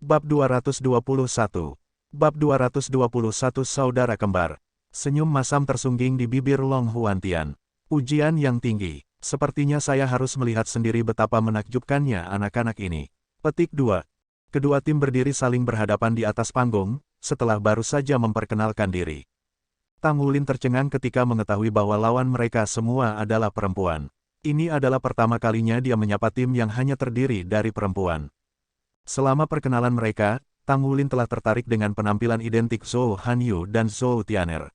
Bab 221. Bab 221 Saudara Kembar. Senyum masam tersungging di bibir Long Huantian. Ujian yang tinggi. Sepertinya saya harus melihat sendiri betapa menakjubkannya anak-anak ini. Petik 2. Kedua tim berdiri saling berhadapan di atas panggung, setelah baru saja memperkenalkan diri. Tang Wulin tercengang ketika mengetahui bahwa lawan mereka semua adalah perempuan. Ini adalah pertama kalinya dia menyapa tim yang hanya terdiri dari perempuan. Selama perkenalan mereka, Tang Wulin telah tertarik dengan penampilan identik Zhou Hanyu dan Zhou Tian'er.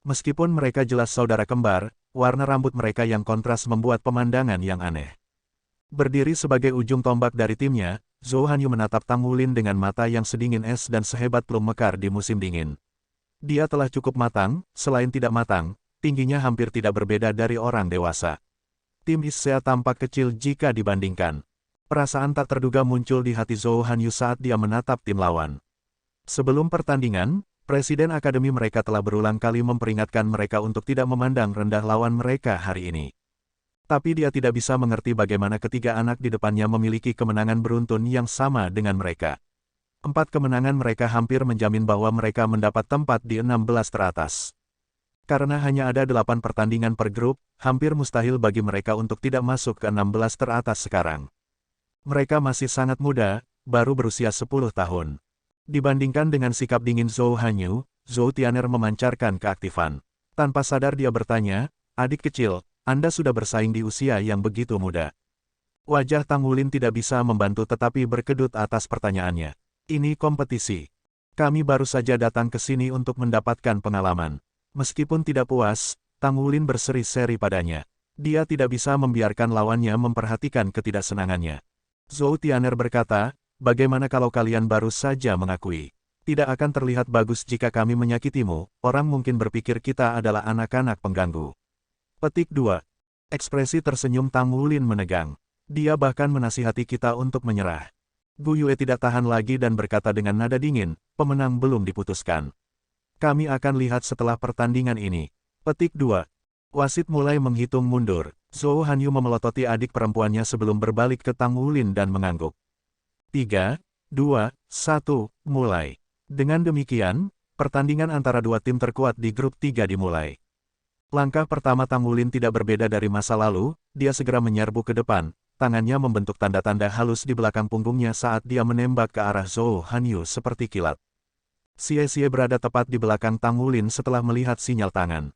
Meskipun mereka jelas saudara kembar, warna rambut mereka yang kontras membuat pemandangan yang aneh. Berdiri sebagai ujung tombak dari timnya, Zhou Hanyu menatap Tang Wulin dengan mata yang sedingin es dan sehebat plum mekar di musim dingin. Dia telah cukup matang, selain tidak matang, tingginya hampir tidak berbeda dari orang dewasa. Tim Issea tampak kecil jika dibandingkan. Perasaan tak terduga muncul di hati Zhou Hanyu saat dia menatap tim lawan. Sebelum pertandingan, Presiden Akademi mereka telah berulang kali memperingatkan mereka untuk tidak memandang rendah lawan mereka hari ini. Tapi dia tidak bisa mengerti bagaimana ketiga anak di depannya memiliki kemenangan beruntun yang sama dengan mereka. 4 kemenangan mereka hampir menjamin bahwa mereka mendapat tempat di 16 teratas. Karena hanya ada 8 pertandingan per grup, hampir mustahil bagi mereka untuk tidak masuk ke 16 teratas sekarang. Mereka masih sangat muda, baru berusia 10 tahun. Dibandingkan dengan sikap dingin Zhou Hanyu, Zhou Tian'er memancarkan keaktifan. Tanpa sadar dia bertanya, "Adik kecil, Anda sudah bersaing di usia yang begitu muda." Wajah Tang Wulin tidak bisa membantu tetapi berkedut atas pertanyaannya. "Ini kompetisi. Kami baru saja datang ke sini untuk mendapatkan pengalaman." Meskipun tidak puas, Tang Wulin berseri-seri padanya. Dia tidak bisa membiarkan lawannya memperhatikan ketidaksenangannya. Zhou Tian'er berkata, "Bagaimana kalau kalian baru saja mengakui? Tidak akan terlihat bagus jika kami menyakitimu, orang mungkin berpikir kita adalah anak-anak pengganggu." Petik 2. Ekspresi tersenyum Tang Wulin menegang. Dia bahkan menasihati kita untuk menyerah. Gu Yue tidak tahan lagi dan berkata dengan nada dingin, "Pemenang belum diputuskan. Kami akan lihat setelah pertandingan ini." Petik 2. Wasit mulai menghitung mundur. Zhou Hanyu memelototi adik perempuannya sebelum berbalik ke Tang Wulin dan mengangguk. 3, 2, 1, mulai. Dengan demikian, pertandingan antara dua tim terkuat di grup 3 dimulai. Langkah pertama Tang Wulin tidak berbeda dari masa lalu, dia segera menyerbu ke depan, tangannya membentuk tanda-tanda halus di belakang punggungnya saat dia menembak ke arah Zhou Hanyu seperti kilat. Xie berada tepat di belakang Tang Wulin setelah melihat sinyal tangan.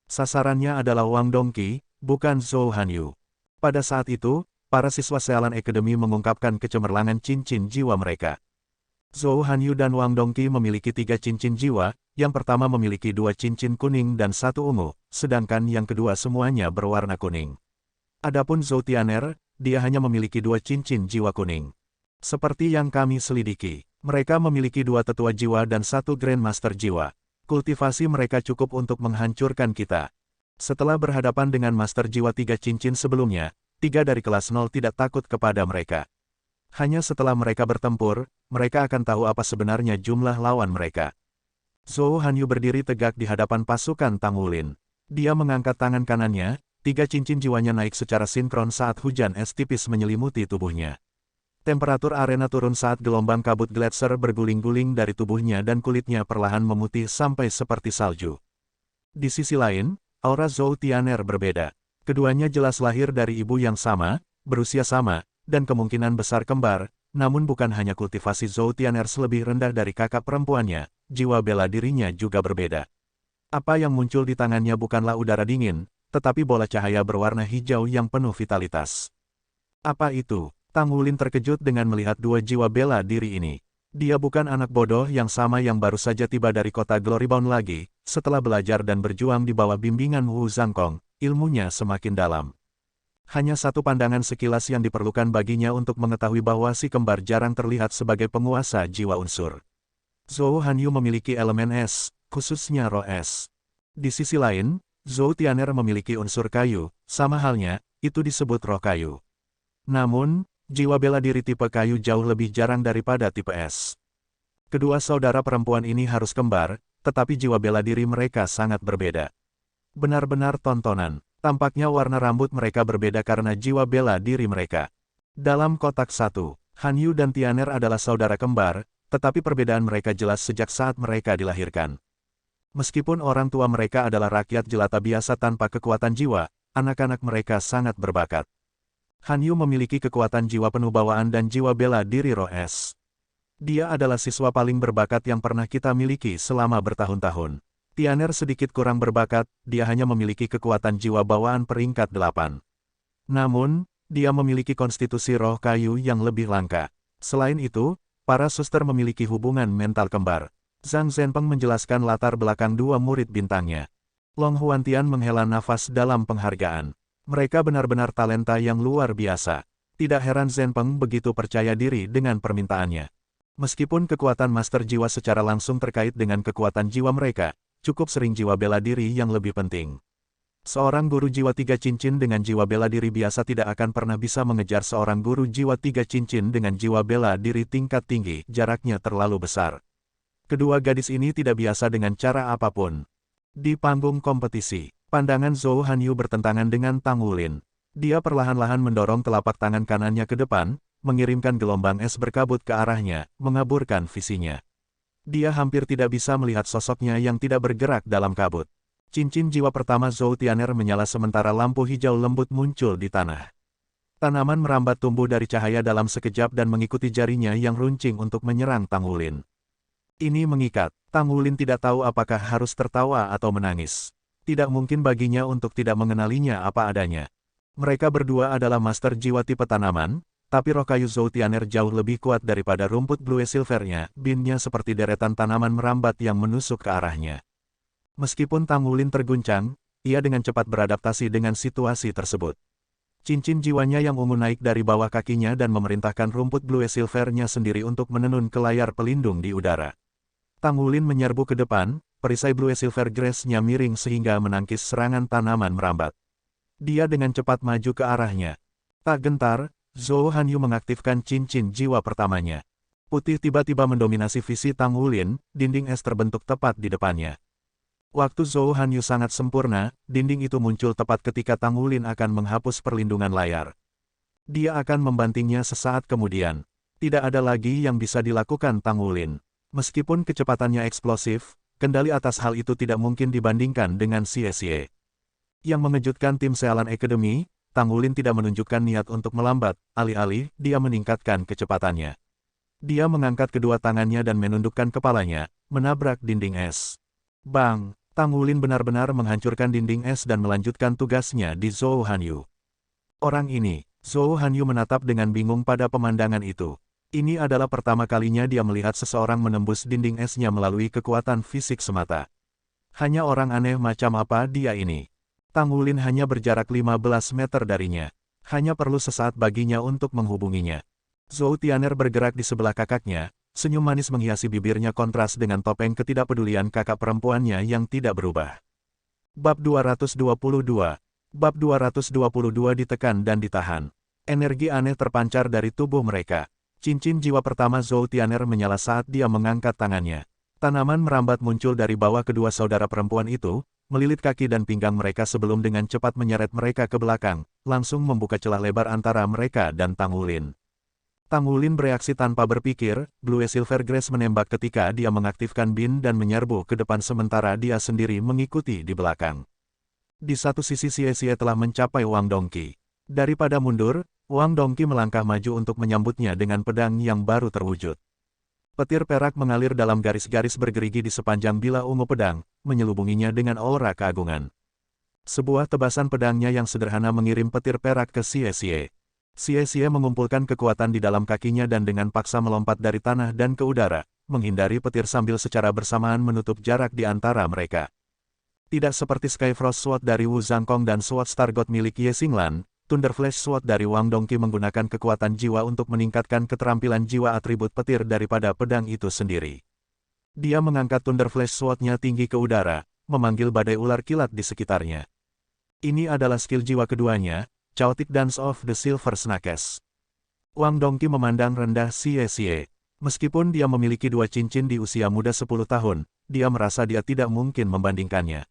Sasarannya adalah Wang Dongqi, bukan Zhou Hanyu. Pada saat itu, para siswa Sealan Academy mengungkapkan kecemerlangan cincin jiwa mereka. Zhou Hanyu dan Wang Dongqi memiliki 3 cincin jiwa, yang pertama memiliki 2 cincin kuning dan 1 ungu, sedangkan yang kedua semuanya berwarna kuning. Adapun Zhou Tian'er, dia hanya memiliki 2 cincin jiwa kuning. Seperti yang kami selidiki, mereka memiliki 2 tetua jiwa dan 1 Grandmaster jiwa. Kultivasi mereka cukup untuk menghancurkan kita. Setelah berhadapan dengan Master Jiwa 3 cincin sebelumnya, 3 dari kelas 0 tidak takut kepada mereka. Hanya setelah mereka bertempur, mereka akan tahu apa sebenarnya jumlah lawan mereka. Zhou Hanyu berdiri tegak di hadapan pasukan Tang Wulin. Dia mengangkat tangan kanannya, 3 cincin jiwanya naik secara sinkron saat hujan es tipis menyelimuti tubuhnya. Temperatur arena turun saat gelombang kabut gletser berguling-guling dari tubuhnya dan kulitnya perlahan memutih sampai seperti salju. Di sisi lain, aura Zhou Tian'er berbeda. Keduanya jelas lahir dari ibu yang sama, berusia sama, dan kemungkinan besar kembar, namun bukan hanya kultivasi Zhou Tian'er lebih rendah dari kakak perempuannya, jiwa bela dirinya juga berbeda. Apa yang muncul di tangannya bukanlah udara dingin, tetapi bola cahaya berwarna hijau yang penuh vitalitas. Apa itu? Tang Wulin terkejut dengan melihat 2 jiwa bela diri ini. Dia bukan anak bodoh yang sama yang baru saja tiba dari kota Glorybound lagi, setelah belajar dan berjuang di bawah bimbingan Wu Zhangkong, ilmunya semakin dalam. Hanya satu pandangan sekilas yang diperlukan baginya untuk mengetahui bahwa si kembar jarang terlihat sebagai penguasa jiwa unsur. Zhou Hanyu memiliki elemen es, khususnya roh es. Di sisi lain, Zhou Tian'er memiliki unsur kayu, sama halnya, itu disebut roh kayu. Namun, jiwa bela diri tipe kayu jauh lebih jarang daripada tipe es. Kedua saudara perempuan ini harus kembar, tetapi jiwa bela diri mereka sangat berbeda. Benar-benar tontonan. Tampaknya warna rambut mereka berbeda karena jiwa bela diri mereka. Dalam kotak 1, Han Yu dan Tianer adalah saudara kembar, tetapi perbedaan mereka jelas sejak saat mereka dilahirkan. Meskipun orang tua mereka adalah rakyat jelata biasa tanpa kekuatan jiwa, anak-anak mereka sangat berbakat. Han Yu memiliki kekuatan jiwa penuh bawaan dan jiwa bela diri roh es. Dia adalah siswa paling berbakat yang pernah kita miliki selama bertahun-tahun. Tianer sedikit kurang berbakat, dia hanya memiliki kekuatan jiwa bawaan peringkat 8. Namun, dia memiliki konstitusi roh kayu yang lebih langka. Selain itu, para suster memiliki hubungan mental kembar. Zhang Zhenpeng menjelaskan latar belakang dua murid bintangnya. Long Huantian menghela nafas dalam penghargaan. Mereka benar-benar talenta yang luar biasa. Tidak heran Zhenpeng begitu percaya diri dengan permintaannya. Meskipun kekuatan master jiwa secara langsung terkait dengan kekuatan jiwa mereka, cukup sering jiwa bela diri yang lebih penting. Seorang guru jiwa 3 cincin dengan jiwa bela diri biasa tidak akan pernah bisa mengejar seorang guru jiwa 3 cincin dengan jiwa bela diri tingkat tinggi, jaraknya terlalu besar. Kedua gadis ini tidak biasa dengan cara apapun. Di panggung kompetisi, pandangan Zhou Hanyu bertentangan dengan Tang Wulin. Dia perlahan-lahan mendorong telapak tangan kanannya ke depan, mengirimkan gelombang es berkabut ke arahnya, mengaburkan visinya. Dia hampir tidak bisa melihat sosoknya yang tidak bergerak dalam kabut. Cincin jiwa pertama Zhou Tianer menyala sementara lampu hijau lembut muncul di tanah. Tanaman merambat tumbuh dari cahaya dalam sekejap dan mengikuti jarinya yang runcing untuk menyerang Tang Wulin. Ini mengikat. Tang Wulin tidak tahu apakah harus tertawa atau menangis. Tidak mungkin baginya untuk tidak mengenalinya apa adanya. Mereka berdua adalah master jiwa tipe tanaman, tapi roh kayu Zhou Tianer jauh lebih kuat daripada rumput blue silvernya, binnya seperti deretan tanaman merambat yang menusuk ke arahnya. Meskipun Tang Wulin terguncang, ia dengan cepat beradaptasi dengan situasi tersebut. Cincin jiwanya yang ungu naik dari bawah kakinya dan memerintahkan rumput blue silvernya sendiri untuk menenun ke layar pelindung di udara. Tang Wulin menyerbu ke depan, perisai blue silver grass-nya miring sehingga menangkis serangan tanaman merambat. Dia dengan cepat maju ke arahnya. Tak gentar, Zhou Hanyu mengaktifkan cincin jiwa pertamanya. Putih tiba-tiba mendominasi visi Tang Wulin, dinding es terbentuk tepat di depannya. Waktu Zhou Hanyu sangat sempurna, dinding itu muncul tepat ketika Tang Wulin akan menghapus perlindungan layar. Dia akan membantingnya sesaat kemudian. Tidak ada lagi yang bisa dilakukan Tang Wulin. Meskipun kecepatannya eksplosif, kendali atas hal itu tidak mungkin dibandingkan dengan Xie. Yang mengejutkan tim Sealan Academy, Tang Wulin tidak menunjukkan niat untuk melambat, alih-alih, dia meningkatkan kecepatannya. Dia mengangkat kedua tangannya dan menundukkan kepalanya, menabrak dinding es. Bang! Tang Wulin benar-benar menghancurkan dinding es dan melanjutkan tugasnya di Zhou Hanyu. Orang ini, Zhou Hanyu menatap dengan bingung pada pemandangan itu. Ini adalah pertama kalinya dia melihat seseorang menembus dinding esnya melalui kekuatan fisik semata. Hanya orang aneh macam apa dia ini. Tang Wulin hanya berjarak 15 meter darinya. Hanya perlu sesaat baginya untuk menghubunginya. Zhou Tianer bergerak di sebelah kakaknya. Senyum manis menghiasi bibirnya kontras dengan topeng ketidakpedulian kakak perempuannya yang tidak berubah. Bab 222. Bab 222 ditekan dan ditahan. Energi aneh terpancar dari tubuh mereka. Cincin jiwa pertama Zhou Tianer menyala saat dia mengangkat tangannya. Tanaman merambat muncul dari bawah kedua saudara perempuan itu, melilit kaki dan pinggang mereka sebelum dengan cepat menyeret mereka ke belakang, langsung membuka celah lebar antara mereka dan Tang Wulin. Tang Wulin bereaksi tanpa berpikir, Blue Silver Grass menembak ketika dia mengaktifkan bin dan menyerbu ke depan sementara dia sendiri mengikuti di belakang. Di satu sisi Xie telah mencapai Wang Dongqi. Daripada mundur, Wang Dongqi melangkah maju untuk menyambutnya dengan pedang yang baru terwujud. Petir perak mengalir dalam garis-garis bergerigi di sepanjang bilah ungu pedang, menyelubunginya dengan aura keagungan. Sebuah tebasan pedangnya yang sederhana mengirim petir perak ke Xie. Xie mengumpulkan kekuatan di dalam kakinya dan dengan paksa melompat dari tanah dan ke udara, menghindari petir sambil secara bersamaan menutup jarak di antara mereka. Tidak seperti Skyfrost Sword dari Wu Zhangkong dan Sword Star God milik Ye Xinglan, Thunder Flash Sword dari Wang Dongqi menggunakan kekuatan jiwa untuk meningkatkan keterampilan jiwa atribut petir daripada pedang itu sendiri. Dia mengangkat Thunder Flash Sword-nya tinggi ke udara, memanggil badai ular kilat di sekitarnya. Ini adalah skill jiwa keduanya, Chaotic Dance of the Silver Snakes. Wang Dongqi memandang rendah Xie. Meskipun dia memiliki dua cincin di usia muda 10 tahun, dia merasa dia tidak mungkin membandingkannya.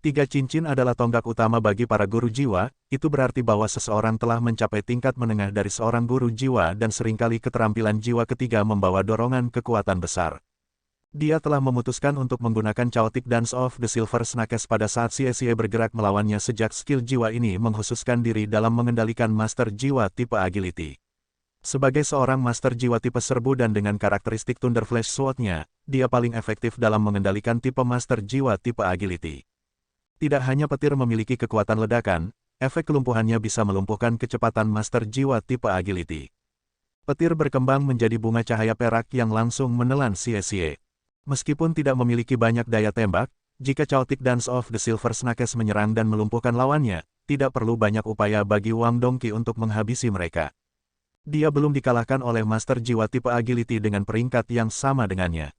Tiga cincin adalah tonggak utama bagi para guru jiwa, itu berarti bahwa seseorang telah mencapai tingkat menengah dari seorang guru jiwa dan seringkali keterampilan jiwa ketiga membawa dorongan kekuatan besar. Dia telah memutuskan untuk menggunakan Chaotic Dance of the Silver Snakes pada saat Xie bergerak melawannya sejak skill jiwa ini mengkhususkan diri dalam mengendalikan master jiwa tipe agility. Sebagai seorang master jiwa tipe serbu dan dengan karakteristik Thunder Flash Sword-nya, dia paling efektif dalam mengendalikan tipe master jiwa tipe agility. Tidak hanya petir memiliki kekuatan ledakan, efek kelumpuhannya bisa melumpuhkan kecepatan master jiwa tipe agility. Petir berkembang menjadi bunga cahaya perak yang langsung menelan Xie. Meskipun tidak memiliki banyak daya tembak, jika Chaotic Dance of the Silver Snakes menyerang dan melumpuhkan lawannya, tidak perlu banyak upaya bagi Wang Dongqi untuk menghabisi mereka. Dia belum dikalahkan oleh master jiwa tipe agility dengan peringkat yang sama dengannya.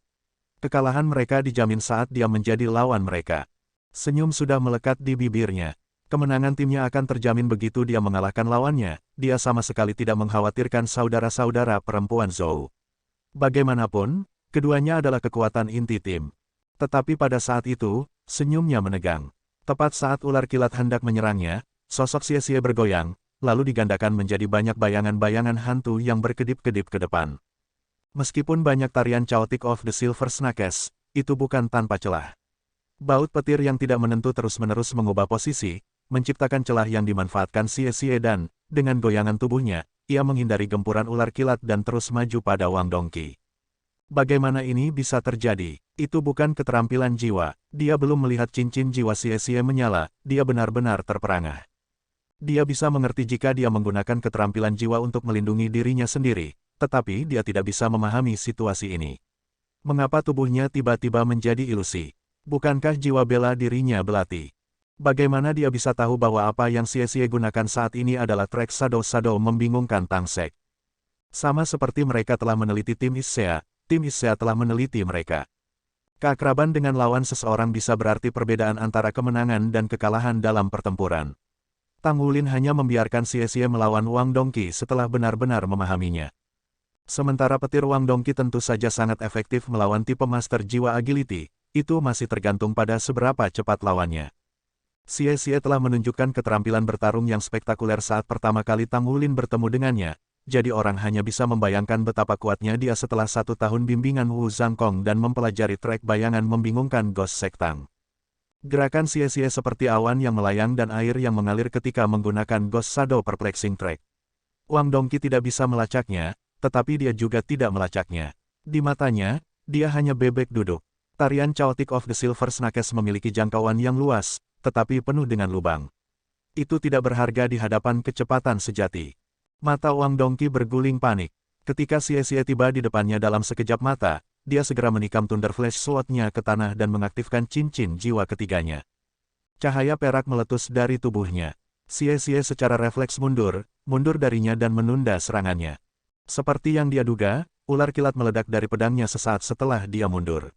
Kekalahan mereka dijamin saat dia menjadi lawan mereka. Senyum sudah melekat di bibirnya. Kemenangan timnya akan terjamin begitu dia mengalahkan lawannya, dia sama sekali tidak mengkhawatirkan saudara-saudara perempuan Zhou. Bagaimanapun, keduanya adalah kekuatan inti tim. Tetapi pada saat itu, senyumnya menegang. Tepat saat ular kilat hendak menyerangnya, sosok Xie bergoyang, lalu digandakan menjadi banyak bayangan-bayangan hantu yang berkedip-kedip ke depan. Meskipun banyak tarian Chaotic of the Silver Snakes, itu bukan tanpa celah. Baut petir yang tidak menentu terus-menerus mengubah posisi, menciptakan celah yang dimanfaatkan Xie dan, dengan goyangan tubuhnya, ia menghindari gempuran ular kilat dan terus maju pada Wang Dongqi. Bagaimana ini bisa terjadi? Itu bukan keterampilan jiwa, dia belum melihat cincin jiwa Xie menyala, dia benar-benar terperangah. Dia bisa mengerti jika dia menggunakan keterampilan jiwa untuk melindungi dirinya sendiri, tetapi dia tidak bisa memahami situasi ini. Mengapa tubuhnya tiba-tiba menjadi ilusi? Bukankah jiwa bela dirinya belati? Bagaimana dia bisa tahu bahwa apa yang Xie gunakan saat ini adalah trik Shadow membingungkan Tang Sek? Sama seperti mereka telah meneliti tim Issea telah meneliti mereka. Keakraban dengan lawan seseorang bisa berarti perbedaan antara kemenangan dan kekalahan dalam pertempuran. Tang Wulin hanya membiarkan Xie melawan Wang Dongqi setelah benar-benar memahaminya. Sementara petir Wang Dongqi tentu saja sangat efektif melawan tipe master jiwa agility, itu masih tergantung pada seberapa cepat lawannya. Xie telah menunjukkan keterampilan bertarung yang spektakuler saat pertama kali Tang Wulin bertemu dengannya, jadi orang hanya bisa membayangkan betapa kuatnya dia setelah 1 tahun bimbingan Wu Zhangkong dan mempelajari trik bayangan membingungkan Ghost Sektang. Gerakan Xie seperti awan yang melayang dan air yang mengalir ketika menggunakan Ghost Shadow Perplexing Trick. Wang Dongqi tidak bisa melacaknya, tetapi dia juga tidak melacaknya. Di matanya, dia hanya bebek duduk. Tarian Chaotic of the Silver Snakes memiliki jangkauan yang luas, tetapi penuh dengan lubang. Itu tidak berharga di hadapan kecepatan sejati. Mata Wang Dongqi berguling panik. Ketika Xie tiba di depannya dalam sekejap mata, dia segera menikam Thunder Flash Sword-nya ke tanah dan mengaktifkan cincin jiwa ketiganya. Cahaya perak meletus dari tubuhnya. Xie secara refleks mundur darinya dan menunda serangannya. Seperti yang dia duga, ular kilat meledak dari pedangnya sesaat setelah dia mundur.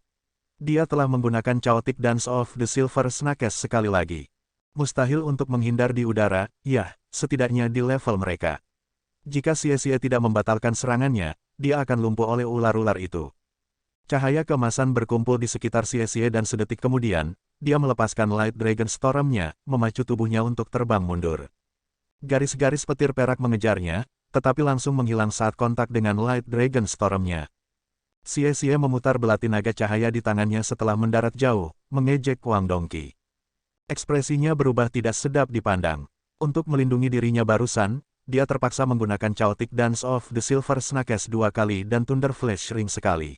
Dia telah menggunakan Chaotic Dance of the Silver Snakes sekali lagi. Mustahil untuk menghindar di udara, ya, setidaknya di level mereka. Jika Xie tidak membatalkan serangannya, dia akan lumpuh oleh ular-ular itu. Cahaya keemasan berkumpul di sekitar Xie dan sedetik kemudian, dia melepaskan Light Dragon Storm-nya, memacu tubuhnya untuk terbang mundur. Garis-garis petir perak mengejarnya, tetapi langsung menghilang saat kontak dengan Light Dragon Storm-nya. Xie memutar belati naga cahaya di tangannya setelah mendarat jauh, mengejek Wang Dongqi. Ekspresinya berubah tidak sedap dipandang. Untuk melindungi dirinya barusan, dia terpaksa menggunakan Chaotic Dance of the Silver Snakes 2 kali dan Thunder Flash Ring sekali.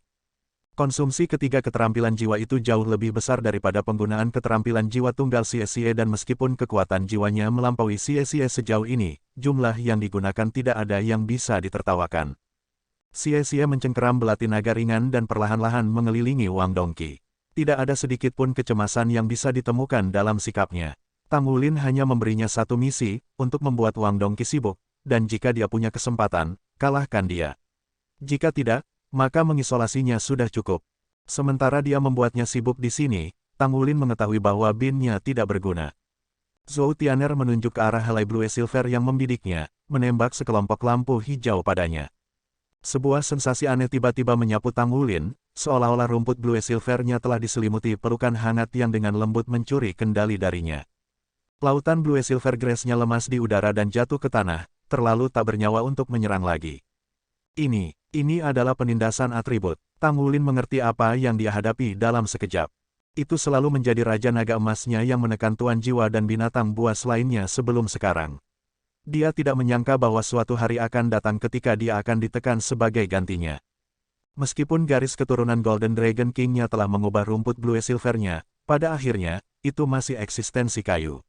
Konsumsi ketiga keterampilan jiwa itu jauh lebih besar daripada penggunaan keterampilan jiwa tunggal Xie dan meskipun kekuatan jiwanya melampaui Xie sejauh ini, jumlah yang digunakan tidak ada yang bisa ditertawakan. Xie mencengkeram belati naga ringan dan perlahan-lahan mengelilingi Wang Dongqi. Tidak ada sedikit pun kecemasan yang bisa ditemukan dalam sikapnya. Tang Wulin hanya memberinya satu misi, untuk membuat Wang Dongqi sibuk, dan jika dia punya kesempatan, kalahkan dia. Jika tidak, maka mengisolasinya sudah cukup. Sementara dia membuatnya sibuk di sini, Tang Wulin mengetahui bahwa binnya tidak berguna. Zhou Tian'er menunjuk ke arah helai blue silver yang membidiknya, menembak sekelompok lampu hijau padanya. Sebuah sensasi aneh tiba-tiba menyapu Tang Wulin, seolah-olah rumput Blue Silver-nya telah diselimuti pelukan hangat yang dengan lembut mencuri kendali darinya. Lautan Blue Silver Grace-nya lemas di udara dan jatuh ke tanah, terlalu tak bernyawa untuk menyerang lagi. Ini adalah penindasan atribut. Tang Wulin mengerti apa yang dia hadapi dalam sekejap. Itu selalu menjadi Raja Naga Emasnya yang menekan tuan jiwa dan binatang buas lainnya sebelum sekarang. Dia tidak menyangka bahwa suatu hari akan datang ketika dia akan ditekan sebagai gantinya. Meskipun garis keturunan Golden Dragon King-nya telah mengubah rumput Blue Silver-nya, pada akhirnya, itu masih eksistensi kayu.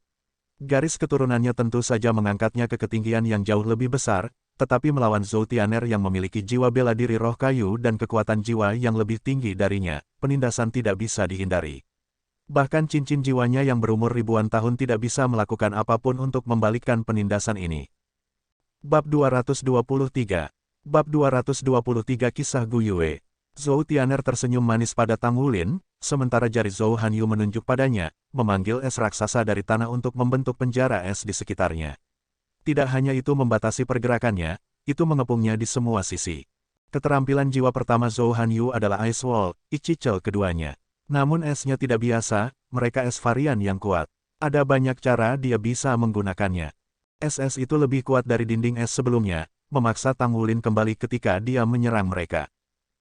Garis keturunannya tentu saja mengangkatnya ke ketinggian yang jauh lebih besar, tetapi melawan Zhou Tianer yang memiliki jiwa bela diri roh kayu dan kekuatan jiwa yang lebih tinggi darinya, penindasan tidak bisa dihindari. Bahkan cincin jiwanya yang berumur ribuan tahun tidak bisa melakukan apapun untuk membalikkan penindasan ini. Bab 223. Bab 223 Kisah Gu Yue. Zhou Tianer tersenyum manis pada Tang Wulin, sementara jari Zhou Hanyu menunjuk padanya, memanggil es raksasa dari tanah untuk membentuk penjara es di sekitarnya. Tidak hanya itu membatasi pergerakannya, itu mengepungnya di semua sisi. Keterampilan jiwa pertama Zhou Hanyu adalah Ice Wall, Ichichel keduanya. Namun esnya tidak biasa, mereka es varian yang kuat. Ada banyak cara dia bisa menggunakannya. Es itu lebih kuat dari dinding es sebelumnya, memaksa Tang Wulin kembali ketika dia menyerang mereka.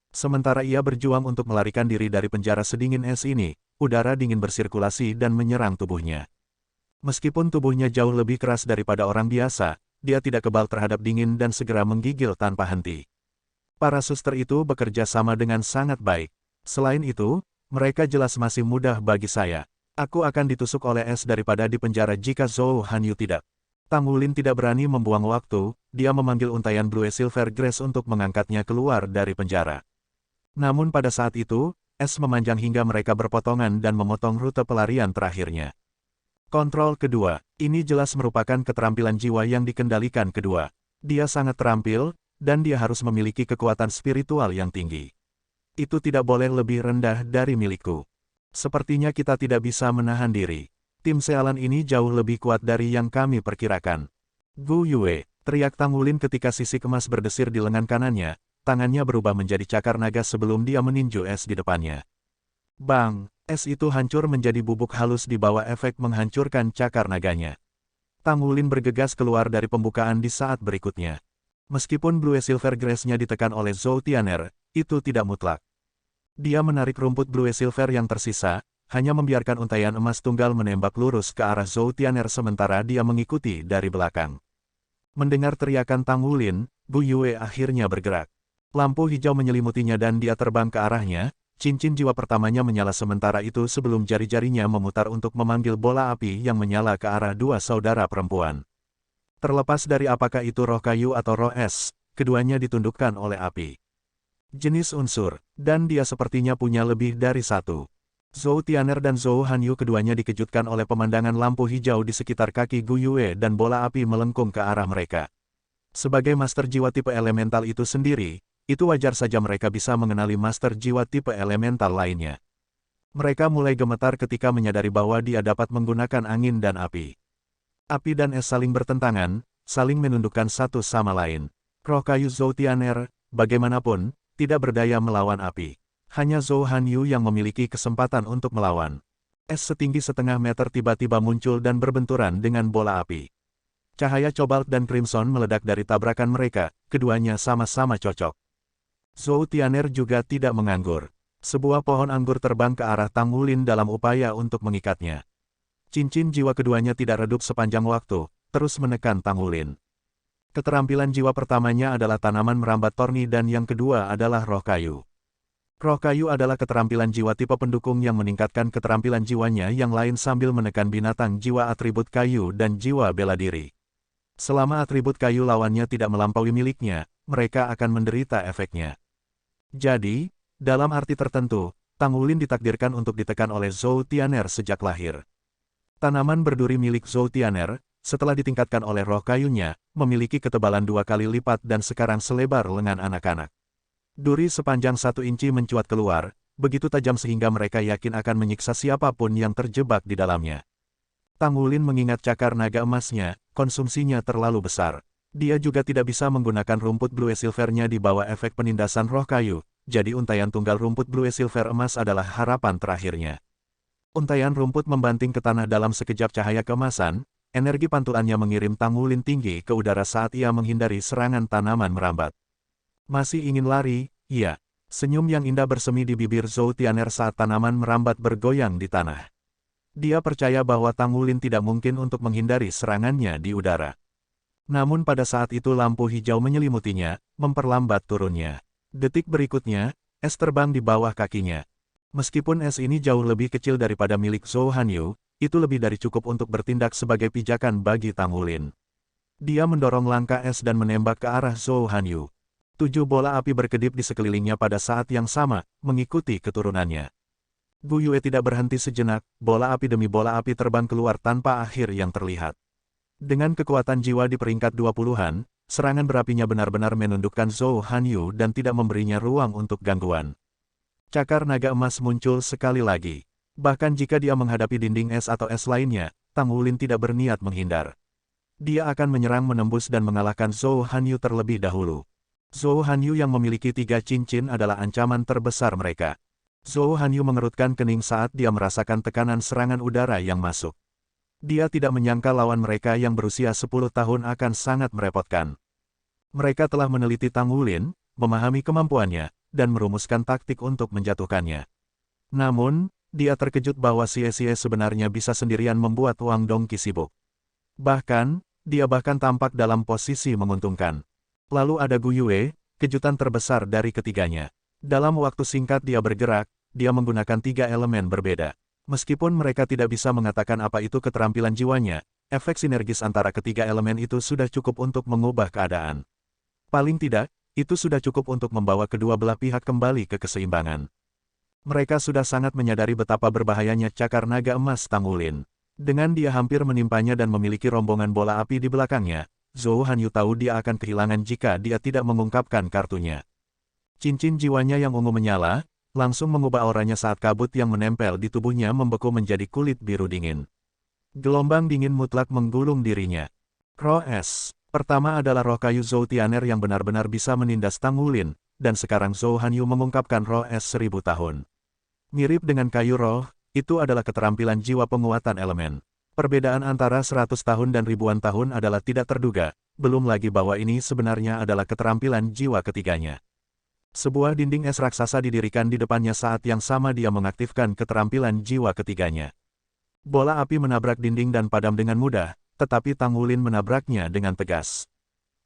Sementara ia berjuang untuk melarikan diri dari penjara sedingin es ini, udara dingin bersirkulasi dan menyerang tubuhnya. Meskipun tubuhnya jauh lebih keras daripada orang biasa, dia tidak kebal terhadap dingin dan segera menggigil tanpa henti. Para suster itu bekerja sama dengan sangat baik. Selain itu, mereka jelas masih mudah bagi saya. Aku akan ditusuk oleh es daripada di penjara jika Zhou Hanyu tidak. Tang Wulin tidak berani membuang waktu, dia memanggil untayan Blue Silver Grace untuk mengangkatnya keluar dari penjara. Namun pada saat itu, es memanjang hingga mereka berpotongan dan memotong rute pelarian terakhirnya. Kontrol kedua, ini jelas merupakan keterampilan jiwa yang dikendalikan kedua. Dia sangat terampil, dan dia harus memiliki kekuatan spiritual yang tinggi. Itu tidak boleh lebih rendah dari milikku. Sepertinya kita tidak bisa menahan diri. Tim Sealan ini jauh lebih kuat dari yang kami perkirakan. Gu Yue, teriak Tang Wulin ketika sisik emas berdesir di lengan kanannya, tangannya berubah menjadi cakar naga sebelum dia meninju es di depannya. Bang! Es itu hancur menjadi bubuk halus di bawah efek menghancurkan cakar naganya. Tang Wulin bergegas keluar dari pembukaan di saat berikutnya. Meskipun Blue Silver Grace-nya ditekan oleh Zhou Tianer, itu tidak mutlak. Dia menarik rumput Blue Silver yang tersisa, hanya membiarkan untaian emas tunggal menembak lurus ke arah Zhou Tianer sementara dia mengikuti dari belakang. Mendengar teriakan Tang Wulin, Gu Yue akhirnya bergerak. Lampu hijau menyelimutinya dan dia terbang ke arahnya. Cincin jiwa pertamanya menyala sementara itu sebelum jari-jarinya memutar untuk memanggil bola api yang menyala ke arah dua saudara perempuan. Terlepas dari apakah itu roh kayu atau roh es, keduanya ditundukkan oleh api. Jenis unsur, dan dia sepertinya punya lebih dari satu. Zhou Tianer dan Zhou Hanyu keduanya dikejutkan oleh pemandangan lampu hijau di sekitar kaki Gu Yue dan bola api melengkung ke arah mereka. Sebagai master jiwa tipe elemental itu sendiri, itu wajar saja mereka bisa mengenali master jiwa tipe elemental lainnya. Mereka mulai gemetar ketika menyadari bahwa dia dapat menggunakan angin dan api. Api dan es saling bertentangan, saling menundukkan satu sama lain. Roh kayu Zhou Tianer, bagaimanapun, tidak berdaya melawan api. Hanya Zhou Hanyu yang memiliki kesempatan untuk melawan. Es setinggi setengah meter tiba-tiba muncul dan berbenturan dengan bola api. Cahaya cobalt dan crimson meledak dari tabrakan mereka, keduanya sama-sama cocok. Zhou Tianer juga tidak menganggur. Sebuah pohon anggur terbang ke arah Tang Wulin dalam upaya untuk mengikatnya. Cincin jiwa keduanya tidak redup sepanjang waktu, terus menekan Tang Wulin. Keterampilan jiwa pertamanya adalah tanaman merambat torni dan yang kedua adalah roh kayu. Roh kayu adalah keterampilan jiwa tipe pendukung yang meningkatkan keterampilan jiwanya yang lain sambil menekan binatang jiwa atribut kayu dan jiwa bela diri. Selama atribut kayu lawannya tidak melampaui miliknya, mereka akan menderita efeknya. Jadi, dalam arti tertentu, Tang Wulin ditakdirkan untuk ditekan oleh Zhou Tianer sejak lahir. Tanaman berduri milik Zhou Tianer, setelah ditingkatkan oleh roh kayunya, memiliki ketebalan 2 kali lipat dan sekarang selebar lengan anak-anak. Duri sepanjang 1 inci mencuat keluar, begitu tajam sehingga mereka yakin akan menyiksa siapapun yang terjebak di dalamnya. Tang Wulin mengingat cakar naga emasnya, konsumsinya terlalu besar. Dia juga tidak bisa menggunakan rumput Blue Silver-nya di bawah efek penindasan roh kayu, jadi untaian tunggal rumput Blue Silver emas adalah harapan terakhirnya. Untaian rumput membanting ke tanah dalam sekejap cahaya keemasan, energi pantulannya mengirim Tang Wulin tinggi ke udara saat ia menghindari serangan tanaman merambat. Masih ingin lari, iya. Senyum yang indah bersemi di bibir Zhou Tian'er saat tanaman merambat bergoyang di tanah. Dia percaya bahwa Tang Wulin tidak mungkin untuk menghindari serangannya di udara. Namun pada saat itu lampu hijau menyelimutinya, memperlambat turunnya. Detik berikutnya, es terbang di bawah kakinya. Meskipun es ini jauh lebih kecil daripada milik Zhou Hanyu, itu lebih dari cukup untuk bertindak sebagai pijakan bagi Tang Wulin. Dia mendorong langkah es dan menembak ke arah Zhou Hanyu. 7 bola api berkedip di sekelilingnya pada saat yang sama, mengikuti keturunannya. Gu Yue tidak berhenti sejenak, bola api demi bola api terbang keluar tanpa akhir yang terlihat. Dengan kekuatan jiwa di peringkat 20-an, serangan berapinya benar-benar menundukkan Zhou Hanyu dan tidak memberinya ruang untuk gangguan. Cakar naga emas muncul sekali lagi. Bahkan jika dia menghadapi dinding es atau es lainnya, Tang Wulin tidak berniat menghindar. Dia akan menyerang menembus dan mengalahkan Zhou Hanyu terlebih dahulu. Zhou Hanyu yang memiliki 3 cincin adalah ancaman terbesar mereka. Zhou Hanyu mengerutkan kening saat dia merasakan tekanan serangan udara yang masuk. Dia tidak menyangka lawan mereka yang berusia 10 tahun akan sangat merepotkan. Mereka telah meneliti Tang Wulin, memahami kemampuannya, dan merumuskan taktik untuk menjatuhkannya. Namun, dia terkejut bahwa Xie sebenarnya bisa sendirian membuat Wang Dongqi sibuk. Bahkan, dia tampak dalam posisi menguntungkan. Lalu ada Gu Yue, kejutan terbesar dari ketiganya. Dalam waktu singkat dia bergerak, dia menggunakan 3 elemen berbeda. Meskipun mereka tidak bisa mengatakan apa itu keterampilan jiwanya, efek sinergis antara ketiga elemen itu sudah cukup untuk mengubah keadaan. Paling tidak, itu sudah cukup untuk membawa kedua belah pihak kembali ke keseimbangan. Mereka sudah sangat menyadari betapa berbahayanya cakar naga emas Tang Wulin. Dengan dia hampir menimpanya dan memiliki rombongan bola api di belakangnya, Zhou Hanyu tahu dia akan kehilangan jika dia tidak mengungkapkan kartunya. Cincin jiwanya yang ungu menyala, langsung mengubah auranya saat kabut yang menempel di tubuhnya membeku menjadi kulit biru dingin. Gelombang dingin mutlak menggulung dirinya. Roh es. Pertama adalah roh kayu Zhou Tian'er yang benar-benar bisa menindas Tang Wulin, dan sekarang Zhou Hanyu mengungkapkan roh es 1000 tahun. Mirip dengan kayu roh, itu adalah keterampilan jiwa penguatan elemen. Perbedaan antara 100 tahun dan ribuan tahun adalah tidak terduga, belum lagi bahwa ini sebenarnya adalah keterampilan jiwa ketiganya. Sebuah dinding es raksasa didirikan di depannya saat yang sama dia mengaktifkan keterampilan jiwa ketiganya. Bola api menabrak dinding dan padam dengan mudah, tetapi Tang Wulin menabraknya dengan tegas.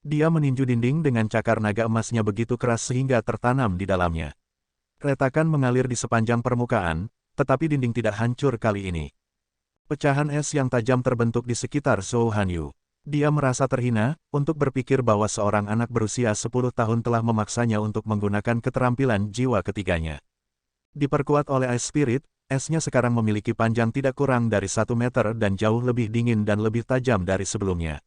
Dia meninju dinding dengan cakar naga emasnya begitu keras sehingga tertanam di dalamnya. Retakan mengalir di sepanjang permukaan, tetapi dinding tidak hancur kali ini. Pecahan es yang tajam terbentuk di sekitar Zhou Hanyu. Dia merasa terhina, untuk berpikir bahwa seorang anak berusia 10 tahun telah memaksanya untuk menggunakan keterampilan jiwa ketiganya. Diperkuat oleh Ice Spirit, esnya sekarang memiliki panjang tidak kurang dari 1 meter dan jauh lebih dingin dan lebih tajam dari sebelumnya.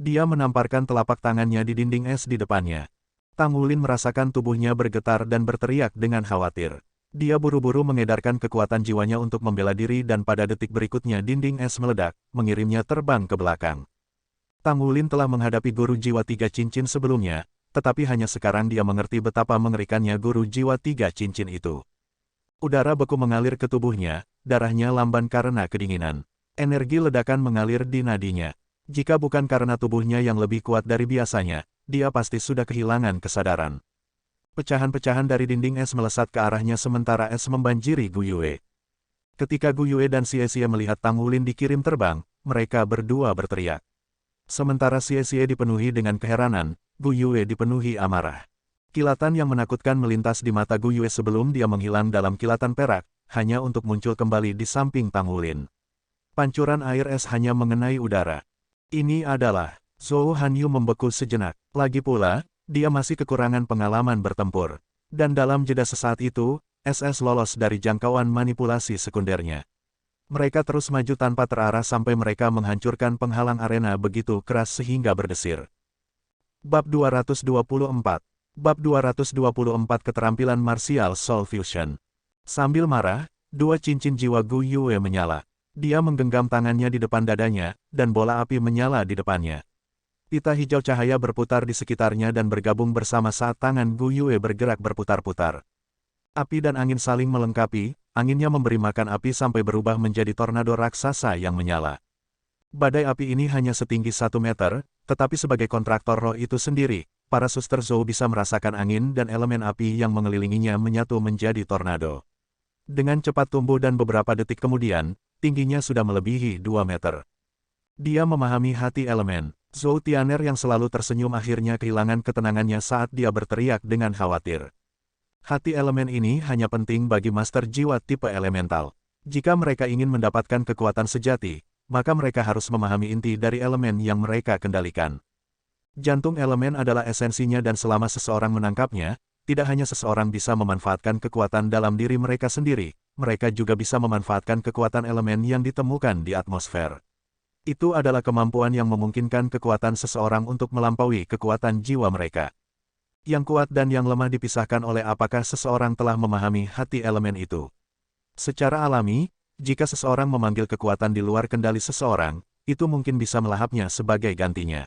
Dia menamparkan telapak tangannya di dinding es di depannya. Tang Wulin merasakan tubuhnya bergetar dan berteriak dengan khawatir. Dia buru-buru mengedarkan kekuatan jiwanya untuk membela diri dan pada detik berikutnya dinding es meledak, mengirimnya terbang ke belakang. Tang Wulin telah menghadapi guru jiwa 3 cincin sebelumnya, tetapi hanya sekarang dia mengerti betapa mengerikannya guru jiwa 3 cincin itu. Udara beku mengalir ke tubuhnya, darahnya lamban karena kedinginan. Energi ledakan mengalir di nadinya. Jika bukan karena tubuhnya yang lebih kuat dari biasanya, dia pasti sudah kehilangan kesadaran. Pecahan-pecahan dari dinding es melesat ke arahnya sementara es membanjiri Gu Yue. Ketika Gu Yue dan Xie melihat Tang Wulin dikirim terbang, mereka berdua berteriak. Sementara Xie dipenuhi dengan keheranan, Gu Yue dipenuhi amarah. Kilatan yang menakutkan melintas di mata Gu Yue sebelum dia menghilang dalam kilatan perak, hanya untuk muncul kembali di samping Tang Wulin. Pancuran air es hanya mengenai udara. Ini adalah... Zhou Hanyu membeku sejenak. Lagi pula, dia masih kekurangan pengalaman bertempur. Dan dalam jeda sesaat itu, SS lolos dari jangkauan manipulasi sekundernya. Mereka terus maju tanpa terarah sampai mereka menghancurkan penghalang arena begitu keras sehingga berdesir. Bab 224. Bab 224 Keterampilan Martial Soul Fusion. Sambil marah, 2 cincin jiwa Gu Yue menyala. Dia menggenggam tangannya di depan dadanya, dan bola api menyala di depannya. Pita hijau cahaya berputar di sekitarnya dan bergabung bersama saat tangan Gu Yue bergerak berputar-putar. Api dan angin saling melengkapi, anginnya memberi makan api sampai berubah menjadi tornado raksasa yang menyala. Badai api ini hanya setinggi 1 meter, tetapi sebagai kontraktor roh itu sendiri, para suster Zhou bisa merasakan angin dan elemen api yang mengelilinginya menyatu menjadi tornado. Dengan cepat tumbuh dan beberapa detik kemudian, tingginya sudah melebihi 2 meter. Dia memahami hati elemen. Zhou Tianer yang selalu tersenyum akhirnya kehilangan ketenangannya saat dia berteriak dengan khawatir. Hati elemen ini hanya penting bagi master jiwa tipe elemental. Jika mereka ingin mendapatkan kekuatan sejati, maka mereka harus memahami inti dari elemen yang mereka kendalikan. Jantung elemen adalah esensinya dan selama seseorang menangkapnya, tidak hanya seseorang bisa memanfaatkan kekuatan dalam diri mereka sendiri, mereka juga bisa memanfaatkan kekuatan elemen yang ditemukan di atmosfer. Itu adalah kemampuan yang memungkinkan kekuatan seseorang untuk melampaui kekuatan jiwa mereka. Yang kuat dan yang lemah dipisahkan oleh apakah seseorang telah memahami hati elemen itu. Secara alami, jika seseorang memanggil kekuatan di luar kendali seseorang, itu mungkin bisa melahapnya sebagai gantinya.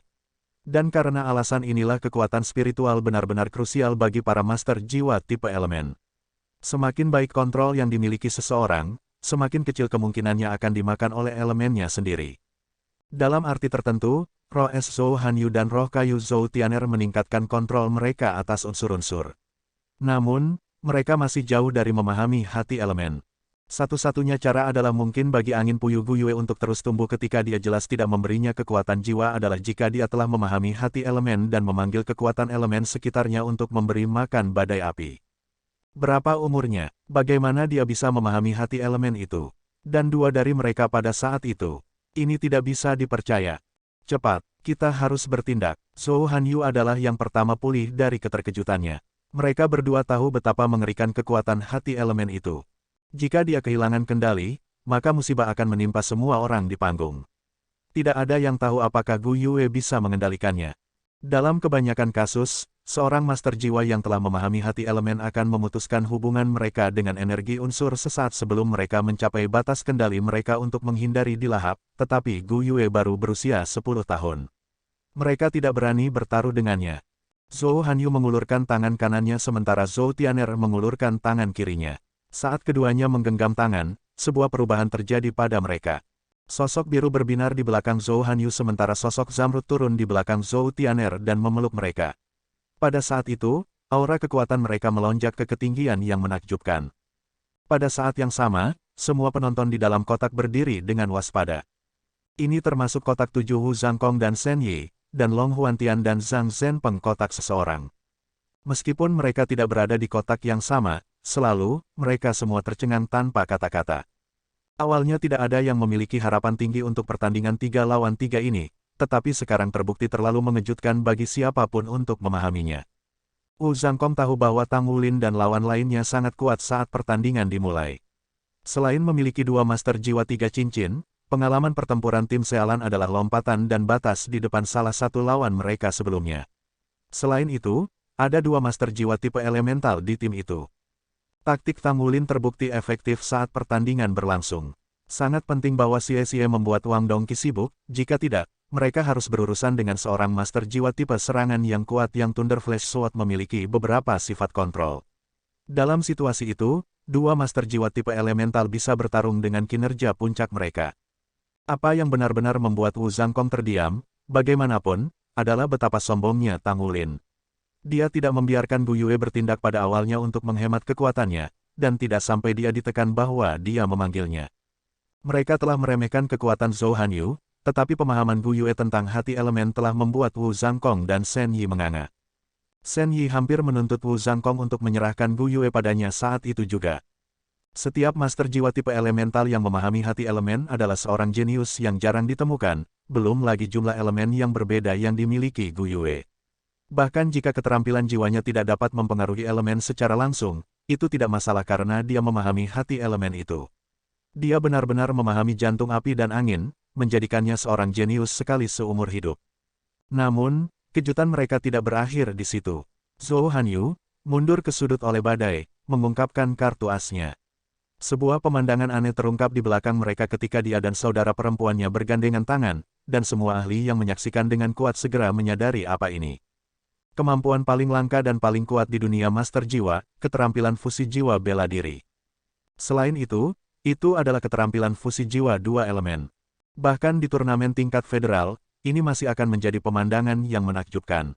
Dan karena alasan inilah kekuatan spiritual benar-benar krusial bagi para master jiwa tipe elemen. Semakin baik kontrol yang dimiliki seseorang, semakin kecil kemungkinannya akan dimakan oleh elemennya sendiri. Dalam arti tertentu, roh es Zhou Hanyu dan roh kayu Zhou Tianer meningkatkan kontrol mereka atas unsur-unsur. Namun, mereka masih jauh dari memahami hati elemen. Satu-satunya cara adalah mungkin bagi angin puyuh Gu Yue untuk terus tumbuh ketika dia jelas tidak memberinya kekuatan jiwa adalah jika dia telah memahami hati elemen dan memanggil kekuatan elemen sekitarnya untuk memberi makan badai api. Berapa umurnya? Bagaimana dia bisa memahami hati elemen itu? Dan dua dari mereka pada saat itu. Ini tidak bisa dipercaya. Cepat, kita harus bertindak. Zhou Hanyu adalah yang pertama pulih dari keterkejutannya. Mereka berdua tahu betapa mengerikan kekuatan hati elemen itu. Jika dia kehilangan kendali, maka musibah akan menimpa semua orang di panggung. Tidak ada yang tahu apakah Gu Yue bisa mengendalikannya. Dalam kebanyakan kasus, seorang master jiwa yang telah memahami hati elemen akan memutuskan hubungan mereka dengan energi unsur sesaat sebelum mereka mencapai batas kendali mereka untuk menghindari dilahap, tetapi Gu Yue baru berusia 10 tahun. Mereka tidak berani bertaruh dengannya. Zhou Hanyu mengulurkan tangan kanannya sementara Zhou Tianer mengulurkan tangan kirinya. Saat keduanya menggenggam tangan, sebuah perubahan terjadi pada mereka. Sosok biru berbinar di belakang Zhou Hanyu sementara sosok Zamrud turun di belakang Zhou Tianer dan memeluk mereka. Pada saat itu, aura kekuatan mereka melonjak ke ketinggian yang menakjubkan. Pada saat yang sama, semua penonton di dalam kotak berdiri dengan waspada. Ini termasuk kotak 7 Wu Zhangkong dan Shen Yi, dan Long Huantian dan Zhang Zhenpeng kotak seseorang. Meskipun mereka tidak berada di kotak yang sama, selalu, mereka semua tercengang tanpa kata-kata. Awalnya tidak ada yang memiliki harapan tinggi untuk pertandingan 3 lawan 3 ini, tetapi sekarang terbukti terlalu mengejutkan bagi siapapun untuk memahaminya. Wu Zhangkong tahu bahwa Tang Wulin dan lawan lainnya sangat kuat saat pertandingan dimulai. Selain memiliki 2 master jiwa 3 cincin, pengalaman pertempuran tim Sealan adalah lompatan dan batas di depan salah satu lawan mereka sebelumnya. Selain itu, ada 2 master jiwa tipe elemental di tim itu. Taktik Tang Wulin terbukti efektif saat pertandingan berlangsung. Sangat penting bahwa Xie membuat Wang Dongqi sibuk, jika tidak, mereka harus berurusan dengan seorang master jiwa tipe serangan yang kuat yang Thunder Flash Sword memiliki beberapa sifat kontrol. Dalam situasi itu, 2 master jiwa tipe elemental bisa bertarung dengan kinerja puncak mereka. Apa yang benar-benar membuat Wu Zhangkong terdiam, bagaimanapun, adalah betapa sombongnya Tang Wulin. Dia tidak membiarkan Gu Yue bertindak pada awalnya untuk menghemat kekuatannya, dan tidak sampai dia ditekan bahwa dia memanggilnya. Mereka telah meremehkan kekuatan Zhou Hanyu, tetapi pemahaman Gu Yue tentang hati elemen telah membuat Wu Zhangkong dan Shen Yi menganga. Shen Yi hampir menuntut Wu Zhangkong untuk menyerahkan Gu Yue padanya saat itu juga. Setiap master jiwa tipe elemental yang memahami hati elemen adalah seorang jenius yang jarang ditemukan, belum lagi jumlah elemen yang berbeda yang dimiliki Gu Yue. Bahkan jika keterampilan jiwanya tidak dapat mempengaruhi elemen secara langsung, itu tidak masalah karena dia memahami hati elemen itu. Dia benar-benar memahami jantung api dan angin, menjadikannya seorang jenius sekali seumur hidup. Namun, kejutan mereka tidak berakhir di situ. Zhou Hanyu, mundur ke sudut oleh badai, mengungkapkan kartu asnya. Sebuah pemandangan aneh terungkap di belakang mereka ketika dia dan saudara perempuannya bergandengan tangan, dan semua ahli yang menyaksikan dengan kuat segera menyadari apa ini. Kemampuan paling langka dan paling kuat di dunia Master Jiwa, keterampilan fusi jiwa bela diri. Selain itu adalah keterampilan fusi jiwa dua elemen. Bahkan di turnamen tingkat federal, ini masih akan menjadi pemandangan yang menakjubkan.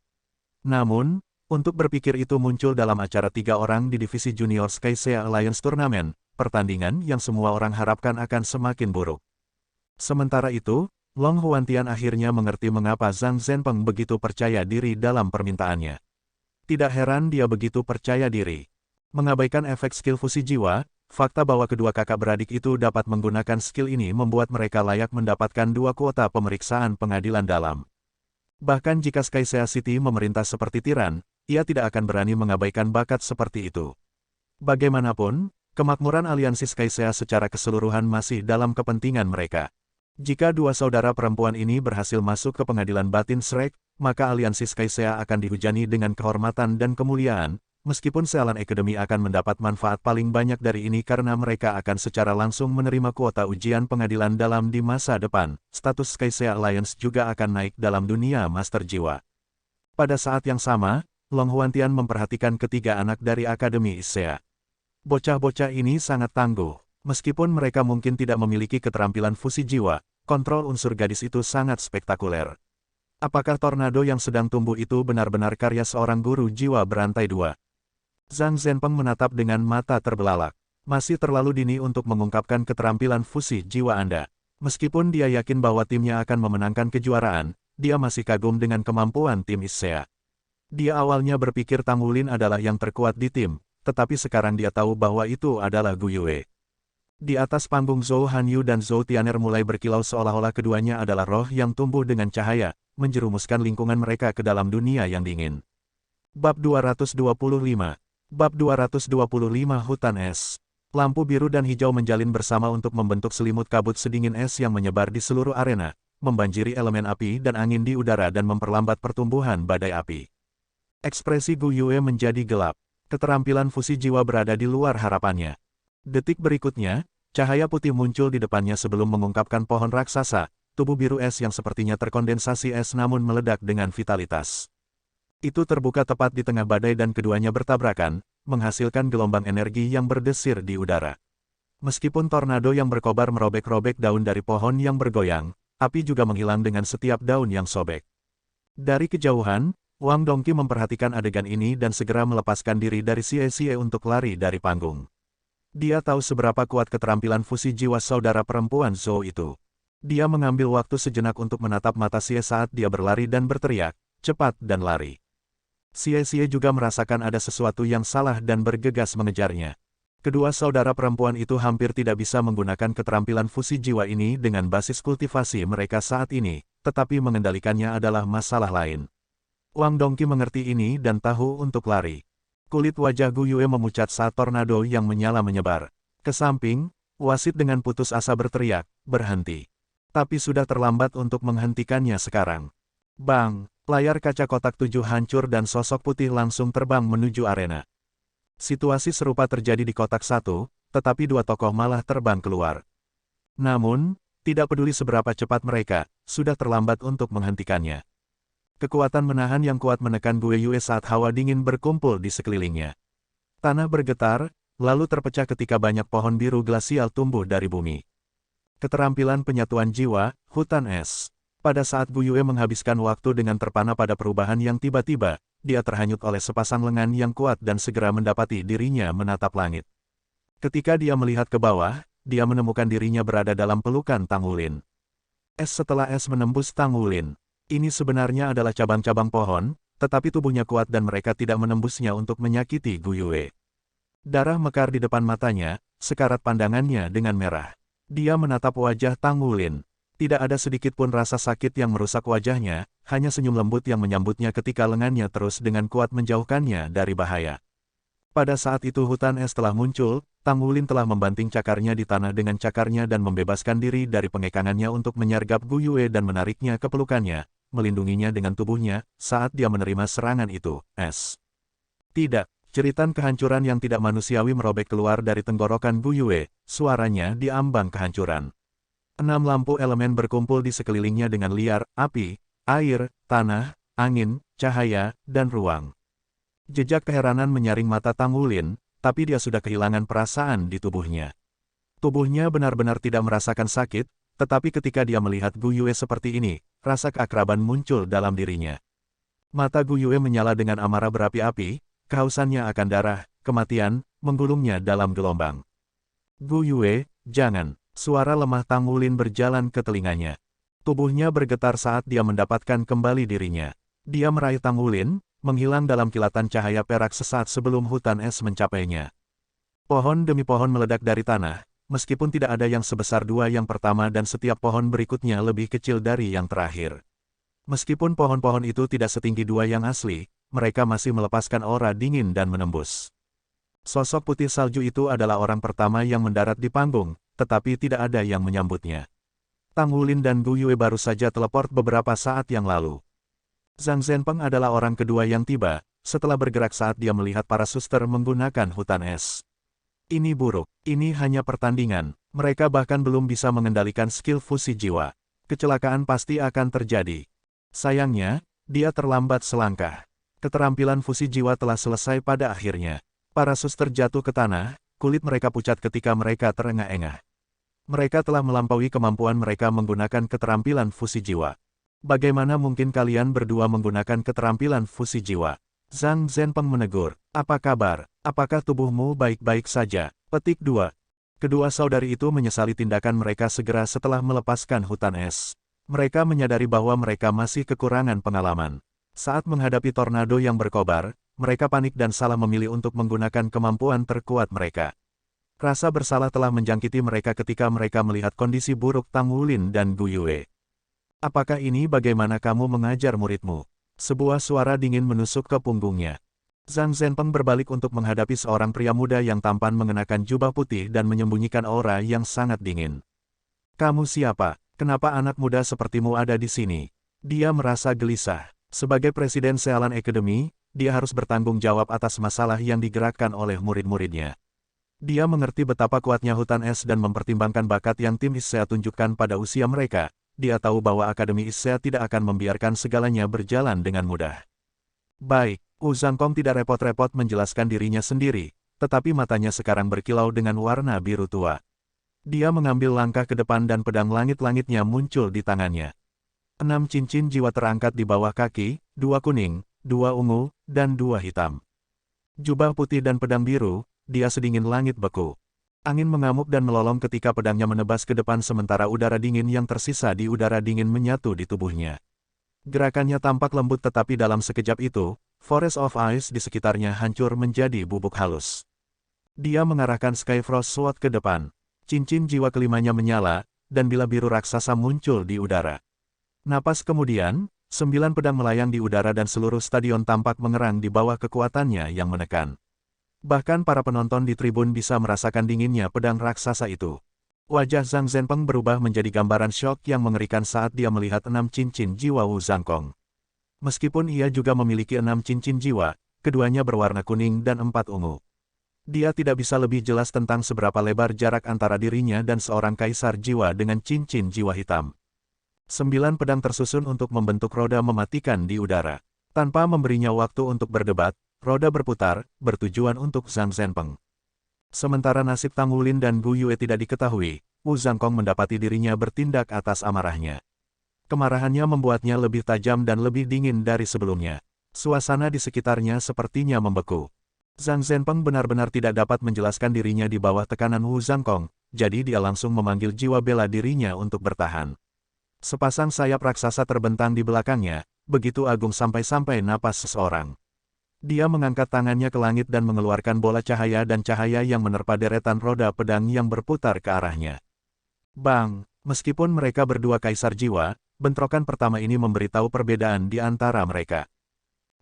Namun, untuk berpikir itu muncul dalam acara 3 orang di divisi Junior Skycea Alliance Turnamen, pertandingan yang semua orang harapkan akan semakin buruk. Sementara itu, Long Huantian akhirnya mengerti mengapa Zhang Zhenpeng begitu percaya diri dalam permintaannya. Tidak heran dia begitu percaya diri. Mengabaikan efek skill fusi jiwa, fakta bahwa kedua kakak beradik itu dapat menggunakan skill ini membuat mereka layak mendapatkan 2 kuota pemeriksaan pengadilan dalam. Bahkan jika Skycea City memerintah seperti tiran, ia tidak akan berani mengabaikan bakat seperti itu. Bagaimanapun, kemakmuran aliansi Skycea secara keseluruhan masih dalam kepentingan mereka. Jika 2 saudara perempuan ini berhasil masuk ke pengadilan batin Shrek, maka aliansi Skycea akan dihujani dengan kehormatan dan kemuliaan, meskipun Sealan Academy akan mendapat manfaat paling banyak dari ini karena mereka akan secara langsung menerima kuota ujian pengadilan dalam di masa depan. Status Skycea Alliance juga akan naik dalam dunia Master Jiwa. Pada saat yang sama, Long Huantian memperhatikan ketiga anak dari Akademi Issea. Bocah-bocah ini sangat tangguh. Meskipun mereka mungkin tidak memiliki keterampilan fusi jiwa, kontrol unsur gadis itu sangat spektakuler. Apakah tornado yang sedang tumbuh itu benar-benar karya seorang guru jiwa berantai 2? Zhang Zhenpeng menatap dengan mata terbelalak. Masih terlalu dini untuk mengungkapkan keterampilan fusi jiwa Anda. Meskipun dia yakin bahwa timnya akan memenangkan kejuaraan, dia masih kagum dengan kemampuan tim Issea. Dia awalnya berpikir Tang Wulin adalah yang terkuat di tim, tetapi sekarang dia tahu bahwa itu adalah Gu Yue. Di atas panggung Zhou Hanyu dan Zhou Tian'er mulai berkilau seolah-olah keduanya adalah roh yang tumbuh dengan cahaya, menjerumuskan lingkungan mereka ke dalam dunia yang dingin. Bab 225. Bab 225 Hutan Es. Lampu biru dan hijau menjalin bersama untuk membentuk selimut kabut sedingin es yang menyebar di seluruh arena, membanjiri elemen api dan angin di udara dan memperlambat pertumbuhan badai api. Ekspresi Gu Yue menjadi gelap. Keterampilan fusi jiwa berada di luar harapannya. Detik berikutnya, cahaya putih muncul di depannya sebelum mengungkapkan pohon raksasa, tubuh biru es yang sepertinya terkondensasi es namun meledak dengan vitalitas. Itu terbuka tepat di tengah badai dan keduanya bertabrakan, menghasilkan gelombang energi yang berdesir di udara. Meskipun tornado yang berkobar merobek-robek daun dari pohon yang bergoyang, api juga menghilang dengan setiap daun yang sobek. Dari kejauhan, Wang Dongqi memperhatikan adegan ini dan segera melepaskan diri dari Xie untuk lari dari panggung. Dia tahu seberapa kuat keterampilan fusi jiwa saudara perempuan Zhou itu. Dia mengambil waktu sejenak untuk menatap mata Xie saat dia berlari dan berteriak, cepat dan lari. Xie juga merasakan ada sesuatu yang salah dan bergegas mengejarnya. Kedua saudara perempuan itu hampir tidak bisa menggunakan keterampilan fusi jiwa ini dengan basis kultivasi mereka saat ini, tetapi mengendalikannya adalah masalah lain. Wang Dongqi mengerti ini dan tahu untuk lari. Kulit wajah Gu Yue memucat saat tornado yang menyala menyebar. Ke samping, wasit dengan putus asa berteriak, berhenti. Tapi sudah terlambat untuk menghentikannya sekarang. Bang! Layar kaca kotak 7 hancur dan sosok putih langsung terbang menuju arena. Situasi serupa terjadi di kotak 1, tetapi 2 tokoh malah terbang keluar. Namun, tidak peduli seberapa cepat mereka, sudah terlambat untuk menghentikannya. Kekuatan menahan yang kuat menekan Gu Yue saat hawa dingin berkumpul di sekelilingnya. Tanah bergetar, lalu terpecah ketika banyak pohon biru glasial tumbuh dari bumi. Keterampilan penyatuan jiwa, hutan es. Pada saat Gu Yue menghabiskan waktu dengan terpana pada perubahan yang tiba-tiba, dia terhanyut oleh sepasang lengan yang kuat dan segera mendapati dirinya menatap langit. Ketika dia melihat ke bawah, dia menemukan dirinya berada dalam pelukan Tang Wulin. Es setelah es menembus Tang Wulin. Ini sebenarnya adalah cabang-cabang pohon, tetapi tubuhnya kuat dan mereka tidak menembusnya untuk menyakiti Gu Yue. Darah mekar di depan matanya, sekarat pandangannya dengan merah. Dia menatap wajah Tang Wulin. Tidak ada sedikit pun rasa sakit yang merusak wajahnya, hanya senyum lembut yang menyambutnya ketika lengannya terus dengan kuat menjauhkannya dari bahaya. Pada saat itu hutan es telah muncul, Tang Wulin telah membanting cakarnya di tanah dengan cakarnya dan membebaskan diri dari pengekangannya untuk menyergap Gu Yue dan menariknya ke pelukannya, melindunginya dengan tubuhnya, saat dia menerima serangan itu, es. Tidak, jeritan kehancuran yang tidak manusiawi merobek keluar dari tenggorokan Gu Yue, suaranya diambang kehancuran. 6 lampu elemen berkumpul di sekelilingnya dengan liar, api, air, tanah, angin, cahaya, dan ruang. Jejak keheranan menyaring mata Tang Wulin, tapi dia sudah kehilangan perasaan di tubuhnya. Tubuhnya benar-benar tidak merasakan sakit, tetapi ketika dia melihat Gu Yue seperti ini, rasa keakraban muncul dalam dirinya. Mata Gu Yue menyala dengan amarah berapi-api, kehausannya akan darah, kematian, menggulungnya dalam gelombang. Gu Yue, jangan. Suara lemah Tang Wulin berjalan ke telinganya. Tubuhnya bergetar saat dia mendapatkan kembali dirinya. Dia meraih Tang Wulin, menghilang dalam kilatan cahaya perak sesaat sebelum hutan es mencapainya. Pohon demi pohon meledak dari tanah, meskipun tidak ada yang sebesar dua yang pertama dan setiap pohon berikutnya lebih kecil dari yang terakhir. Meskipun pohon-pohon itu tidak setinggi dua yang asli, mereka masih melepaskan aura dingin dan menembus. Sosok putih salju itu adalah orang pertama yang mendarat di panggung, tetapi tidak ada yang menyambutnya. Tang Wulin dan Gu Yue baru saja teleport beberapa saat yang lalu. Zhang Zhenpeng adalah orang kedua yang tiba, setelah bergerak saat dia melihat para suster menggunakan hutan es. Ini buruk, ini hanya pertandingan, mereka bahkan belum bisa mengendalikan skill fusi jiwa. Kecelakaan pasti akan terjadi. Sayangnya, dia terlambat selangkah. Keterampilan fusi jiwa telah selesai pada akhirnya. Para suster jatuh ke tanah, kulit mereka pucat ketika mereka terengah-engah. Mereka telah melampaui kemampuan mereka menggunakan keterampilan fusi jiwa. Bagaimana mungkin kalian berdua menggunakan keterampilan fusi jiwa? Zhang Zhenpeng menegur. Apa kabar? Apakah tubuhmu baik-baik saja? Petik 2. Kedua saudari itu menyesali tindakan mereka segera setelah melepaskan hutan es. Mereka menyadari bahwa mereka masih kekurangan pengalaman. Saat menghadapi tornado yang berkobar, mereka panik dan salah memilih untuk menggunakan kemampuan terkuat mereka. Rasa bersalah telah menjangkiti mereka ketika mereka melihat kondisi buruk Tang Wulin dan Gu Yue. Apakah ini bagaimana kamu mengajar muridmu? Sebuah suara dingin menusuk ke punggungnya. Zhang Zhenpeng berbalik untuk menghadapi seorang pria muda yang tampan mengenakan jubah putih dan menyembunyikan aura yang sangat dingin. Kamu siapa? Kenapa anak muda sepertimu ada di sini? Dia merasa gelisah. Sebagai Presiden Sealan Academy, dia harus bertanggung jawab atas masalah yang digerakkan oleh murid-muridnya. Dia mengerti betapa kuatnya hutan es dan mempertimbangkan bakat yang tim Issea tunjukkan pada usia mereka. Dia tahu bahwa Akademi Issea tidak akan membiarkan segalanya berjalan dengan mudah. Baik, Wu Zhangkong tidak repot-repot menjelaskan dirinya sendiri, tetapi matanya sekarang berkilau dengan warna biru tua. Dia mengambil langkah ke depan dan pedang langit-langitnya muncul di tangannya. 6 cincin jiwa terangkat di bawah kaki, 2 kuning, 2 ungu, dan 2 hitam. Jubah putih dan pedang biru, dia sedingin langit beku. Angin mengamuk dan melolong ketika pedangnya menebas ke depan sementara udara dingin yang tersisa di udara dingin menyatu di tubuhnya. Gerakannya tampak lembut tetapi dalam sekejap itu, Forest of Ice di sekitarnya hancur menjadi bubuk halus. Dia mengarahkan Skyfrost Sword ke depan. Cincin jiwa kelimanya menyala, dan bila biru raksasa muncul di udara. Napas kemudian, 9 pedang melayang di udara dan seluruh stadion tampak mengerang di bawah kekuatannya yang menekan. Bahkan para penonton di tribun bisa merasakan dinginnya pedang raksasa itu. Wajah Zhang Zhenpeng berubah menjadi gambaran syok yang mengerikan saat dia melihat 6 cincin jiwa Wu Zhangkong. Meskipun ia juga memiliki 6 cincin jiwa, keduanya berwarna kuning dan 4 ungu. Dia tidak bisa lebih jelas tentang seberapa lebar jarak antara dirinya dan seorang kaisar jiwa dengan cincin jiwa hitam. 9 pedang tersusun untuk membentuk roda mematikan di udara. Tanpa memberinya waktu untuk berdebat, roda berputar, bertujuan untuk Zhang Zhenpeng. Sementara nasib Tang Wulin dan Gu Yue tidak diketahui, Wu Zhangkong mendapati dirinya bertindak atas amarahnya. Kemarahannya membuatnya lebih tajam dan lebih dingin dari sebelumnya. Suasana di sekitarnya sepertinya membeku. Zhang Zhenpeng benar-benar tidak dapat menjelaskan dirinya di bawah tekanan Wu Zhangkong, jadi dia langsung memanggil jiwa bela dirinya untuk bertahan. Sepasang sayap raksasa terbentang di belakangnya, begitu agung sampai-sampai napas seseorang. Dia mengangkat tangannya ke langit dan mengeluarkan bola cahaya dan cahaya yang menerpa deretan roda pedang yang berputar ke arahnya. Bang! Meskipun mereka berdua kaisar jiwa, bentrokan pertama ini memberitahu perbedaan di antara mereka.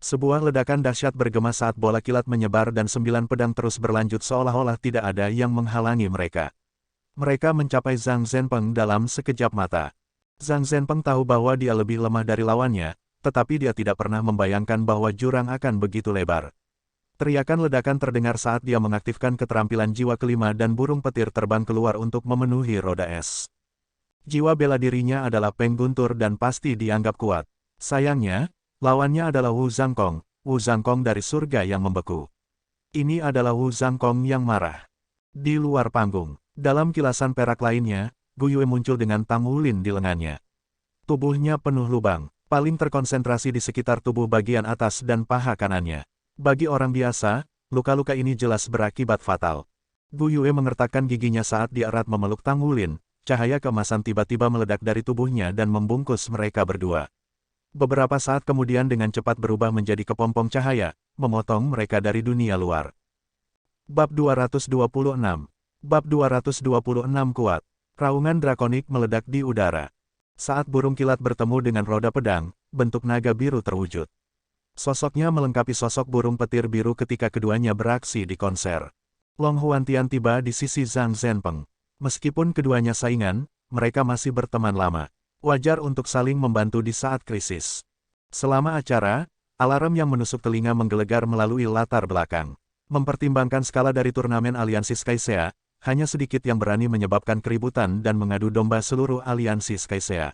Sebuah ledakan dahsyat bergema saat bola kilat menyebar dan 9 pedang terus berlanjut seolah-olah tidak ada yang menghalangi mereka. Mereka mencapai Zhang Zhenpeng dalam sekejap mata. Zhang Zhenpeng tahu bahwa dia lebih lemah dari lawannya, tetapi dia tidak pernah membayangkan bahwa jurang akan begitu lebar. Teriakan ledakan terdengar saat dia mengaktifkan keterampilan jiwa kelima dan burung petir terbang keluar untuk memenuhi roda es. Jiwa bela dirinya adalah Peng Guntur dan pasti dianggap kuat. Sayangnya, lawannya adalah Wu Zhangkong dari surga yang membeku. Ini adalah Wu Zhangkong yang marah. Di luar panggung, dalam kilasan perak lainnya, Gu Yue muncul dengan Tang Wulin di lengannya. Tubuhnya penuh lubang, paling terkonsentrasi di sekitar tubuh bagian atas dan paha kanannya. Bagi orang biasa, luka-luka ini jelas berakibat fatal. Gu Yue mengertakkan giginya saat dia erat memeluk Tang Wulin. Cahaya keemasan tiba-tiba meledak dari tubuhnya dan membungkus mereka berdua. Beberapa saat kemudian dengan cepat berubah menjadi kepompong cahaya, memotong mereka dari dunia luar. Bab 226. Bab 226 kuat. Raungan drakonik meledak di udara. Saat burung kilat bertemu dengan roda pedang, bentuk naga biru terwujud. Sosoknya melengkapi sosok burung petir biru ketika keduanya beraksi di konser. Long Huantian tiba di sisi Zhang Zhenpeng. Meskipun keduanya saingan, mereka masih berteman lama. Wajar untuk saling membantu di saat krisis. Selama acara, alarm yang menusuk telinga menggelegar melalui latar belakang. Mempertimbangkan skala dari turnamen aliansi Skycea, hanya sedikit yang berani menyebabkan keributan dan mengadu domba seluruh aliansi Skycea.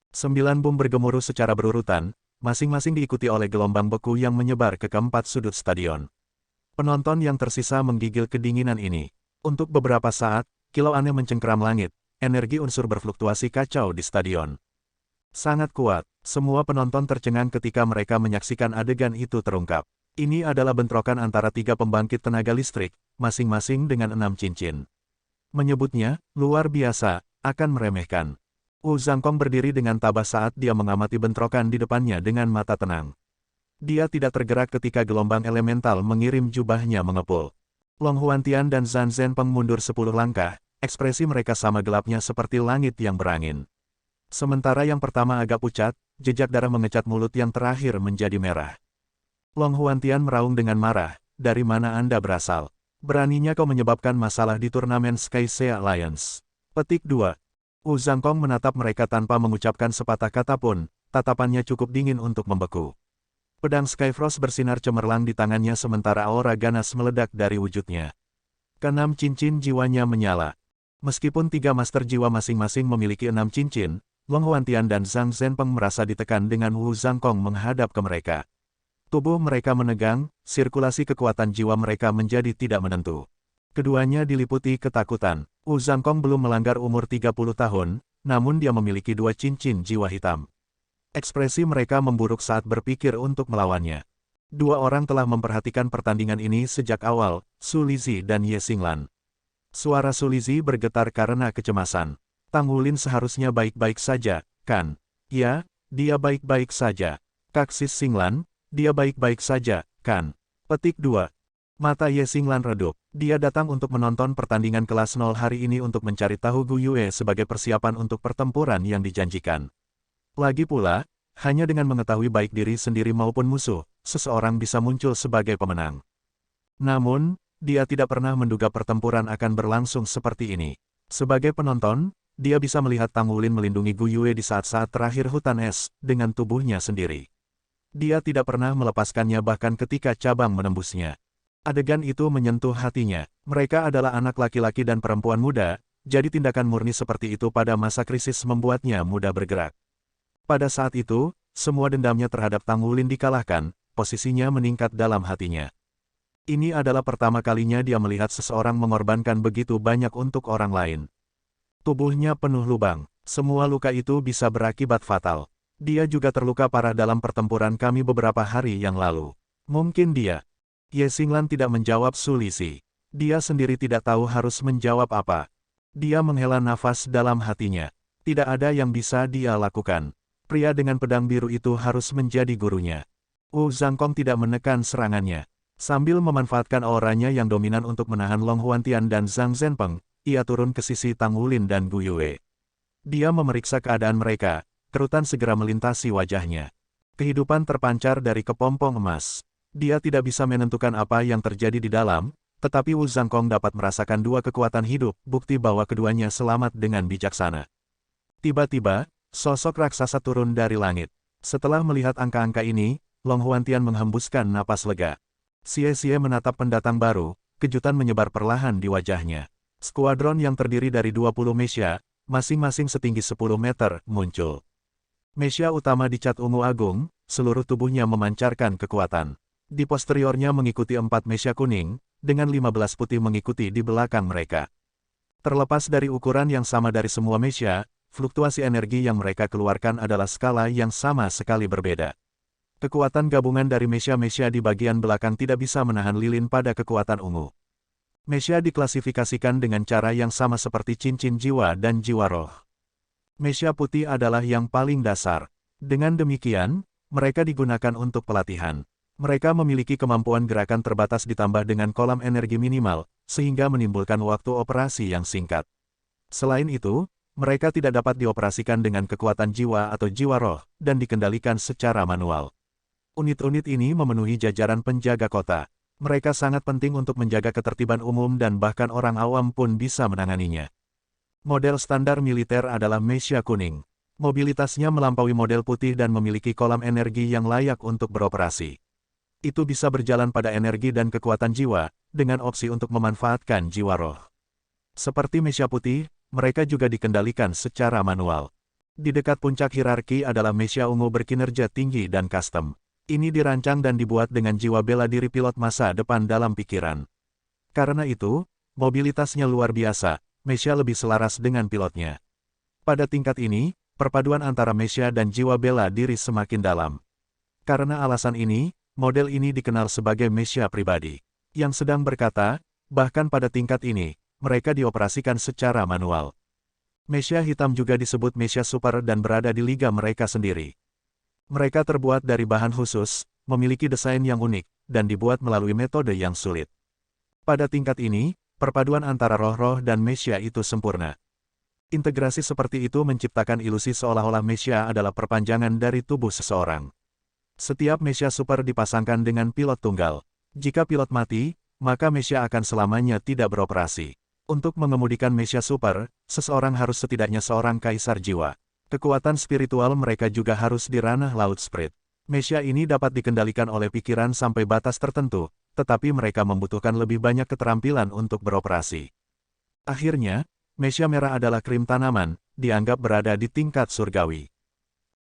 9 bom bergemuruh secara berurutan, masing-masing diikuti oleh gelombang beku yang menyebar ke keempat sudut stadion. Penonton yang tersisa menggigil kedinginan ini. Untuk beberapa saat, kilau aneh mencengkeram langit, energi unsur berfluktuasi kacau di stadion. Sangat kuat, semua penonton tercengang ketika mereka menyaksikan adegan itu terungkap. Ini adalah bentrokan antara 3 pembangkit tenaga listrik, masing-masing dengan 6 cincin. Menyebutnya, luar biasa, akan meremehkan. Wu Zhangkong berdiri dengan tabah saat dia mengamati bentrokan di depannya dengan mata tenang. Dia tidak tergerak ketika gelombang elemental mengirim jubahnya mengepul. Long Huantian dan Zhang Zhenpeng mundur 10 langkah. Ekspresi mereka sama gelapnya seperti langit yang berangin. Sementara yang pertama agak pucat, jejak darah mengecat mulut yang terakhir menjadi merah. Long Huantian meraung dengan marah, "Dari mana Anda berasal? Beraninya kau menyebabkan masalah di turnamen Skycea Alliance." Petik 2. Wu Zhangkong menatap mereka tanpa mengucapkan sepatah kata pun, tatapannya cukup dingin untuk membeku. Pedang Skyfrost bersinar cemerlang di tangannya sementara aura ganas meledak dari wujudnya. Keenam cincin jiwanya menyala. Meskipun 3 master jiwa masing-masing memiliki 6 cincin, Long Huantian dan Zhang Zhenpeng merasa ditekan dengan Wu Zhangkong menghadap ke mereka. Tubuh mereka menegang, sirkulasi kekuatan jiwa mereka menjadi tidak menentu. Keduanya diliputi ketakutan. Wu Zhangkong belum melanggar umur 30 tahun, namun dia memiliki 2 cincin jiwa hitam. Ekspresi mereka memburuk saat berpikir untuk melawannya. 2 orang telah memperhatikan pertandingan ini sejak awal, Su Lizhi dan Ye Xinglan. Suara Su Lizhi bergetar karena kecemasan. Tang Wulin seharusnya baik-baik saja, kan? Ya, dia baik-baik saja. Kaksis Xinglan, dia baik-baik saja, kan? Petik 2. Mata Ye Xinglan redup. Dia datang untuk menonton pertandingan kelas 0 hari ini untuk mencari tahu Gu Yue sebagai persiapan untuk pertempuran yang dijanjikan. Lagi pula, hanya dengan mengetahui baik diri sendiri maupun musuh, seseorang bisa muncul sebagai pemenang. Namun, dia tidak pernah menduga pertempuran akan berlangsung seperti ini. Sebagai penonton, dia bisa melihat Tang Wulin melindungi Gu Yue di saat-saat terakhir hutan es, dengan tubuhnya sendiri. Dia tidak pernah melepaskannya bahkan ketika cabang menembusnya. Adegan itu menyentuh hatinya. Mereka adalah anak laki-laki dan perempuan muda, jadi tindakan murni seperti itu pada masa krisis membuatnya mudah bergerak. Pada saat itu, semua dendamnya terhadap Tang Wulin dikalahkan, posisinya meningkat dalam hatinya. Ini adalah pertama kalinya dia melihat seseorang mengorbankan begitu banyak untuk orang lain. Tubuhnya penuh lubang, semua luka itu bisa berakibat fatal. Dia juga terluka parah dalam pertempuran kami beberapa hari yang lalu. Mungkin dia. Ye Xinglan tidak menjawab Su Lizhi. Dia sendiri tidak tahu harus menjawab apa. Dia menghela nafas dalam hatinya. Tidak ada yang bisa dia lakukan. Pria dengan pedang biru itu harus menjadi gurunya. Wu Zhangkong tidak menekan serangannya. Sambil memanfaatkan auranya yang dominan untuk menahan Long Huantian dan Zhang Zhenpeng, ia turun ke sisi Tang Wulin dan Gu Yue. Dia memeriksa keadaan mereka, kerutan segera melintasi wajahnya. Kehidupan terpancar dari kepompong emas. Dia tidak bisa menentukan apa yang terjadi di dalam, tetapi Wu Zhangkong dapat merasakan 2 kekuatan hidup, bukti bahwa keduanya selamat dengan bijaksana. Tiba-tiba, sosok raksasa turun dari langit. Setelah melihat angka-angka ini, Long Huantian menghembuskan napas lega. Xie menatap pendatang baru, kejutan menyebar perlahan di wajahnya. Skuadron yang terdiri dari 20 Mesya, masing-masing setinggi 10 meter, muncul. Mesya utama dicat ungu agung, seluruh tubuhnya memancarkan kekuatan. Di posteriornya mengikuti 4 mesya kuning, dengan 15 putih mengikuti di belakang mereka. Terlepas dari ukuran yang sama dari semua mesya, fluktuasi energi yang mereka keluarkan adalah skala yang sama sekali berbeda. Kekuatan gabungan dari mesya-mesya di bagian belakang tidak bisa menahan lilin pada kekuatan ungu. Mesya diklasifikasikan dengan cara yang sama seperti cincin jiwa dan jiwa roh. Mesya putih adalah yang paling dasar. Dengan demikian, mereka digunakan untuk pelatihan. Mereka memiliki kemampuan gerakan terbatas ditambah dengan kolam energi minimal, sehingga menimbulkan waktu operasi yang singkat. Selain itu, mereka tidak dapat dioperasikan dengan kekuatan jiwa atau jiwa roh, dan dikendalikan secara manual. Unit-unit ini memenuhi jajaran penjaga kota. Mereka sangat penting untuk menjaga ketertiban umum dan bahkan orang awam pun bisa menanganinya. Model standar militer adalah mesya kuning. Mobilitasnya melampaui model putih dan memiliki kolam energi yang layak untuk beroperasi. Itu bisa berjalan pada energi dan kekuatan jiwa, dengan opsi untuk memanfaatkan jiwa roh. Seperti mesya putih, mereka juga dikendalikan secara manual. Di dekat puncak hierarki adalah mesya ungu berkinerja tinggi dan custom. Ini dirancang dan dibuat dengan jiwa bela diri pilot masa depan dalam pikiran. Karena itu, mobilitasnya luar biasa. Mesya lebih selaras dengan pilotnya. Pada tingkat ini, perpaduan antara mesya dan jiwa bela diri semakin dalam. Karena alasan ini, model ini dikenal sebagai mesya pribadi. Yang sedang berkata, bahkan pada tingkat ini, mereka dioperasikan secara manual. Mesya hitam juga disebut mesya super dan berada di liga mereka sendiri. Mereka terbuat dari bahan khusus, memiliki desain yang unik, dan dibuat melalui metode yang sulit. Pada tingkat ini, perpaduan antara roh-roh dan mesya itu sempurna. Integrasi seperti itu menciptakan ilusi seolah-olah mesya adalah perpanjangan dari tubuh seseorang. Setiap mesya super dipasangkan dengan pilot tunggal. Jika pilot mati, maka mesya akan selamanya tidak beroperasi. Untuk mengemudikan mesya super, seseorang harus setidaknya seorang kaisar jiwa. Kekuatan spiritual mereka juga harus di ranah laut spirit. Mesya ini dapat dikendalikan oleh pikiran sampai batas tertentu, tetapi mereka membutuhkan lebih banyak keterampilan untuk beroperasi. Akhirnya, mesya merah adalah krim tanaman, dianggap berada di tingkat surgawi.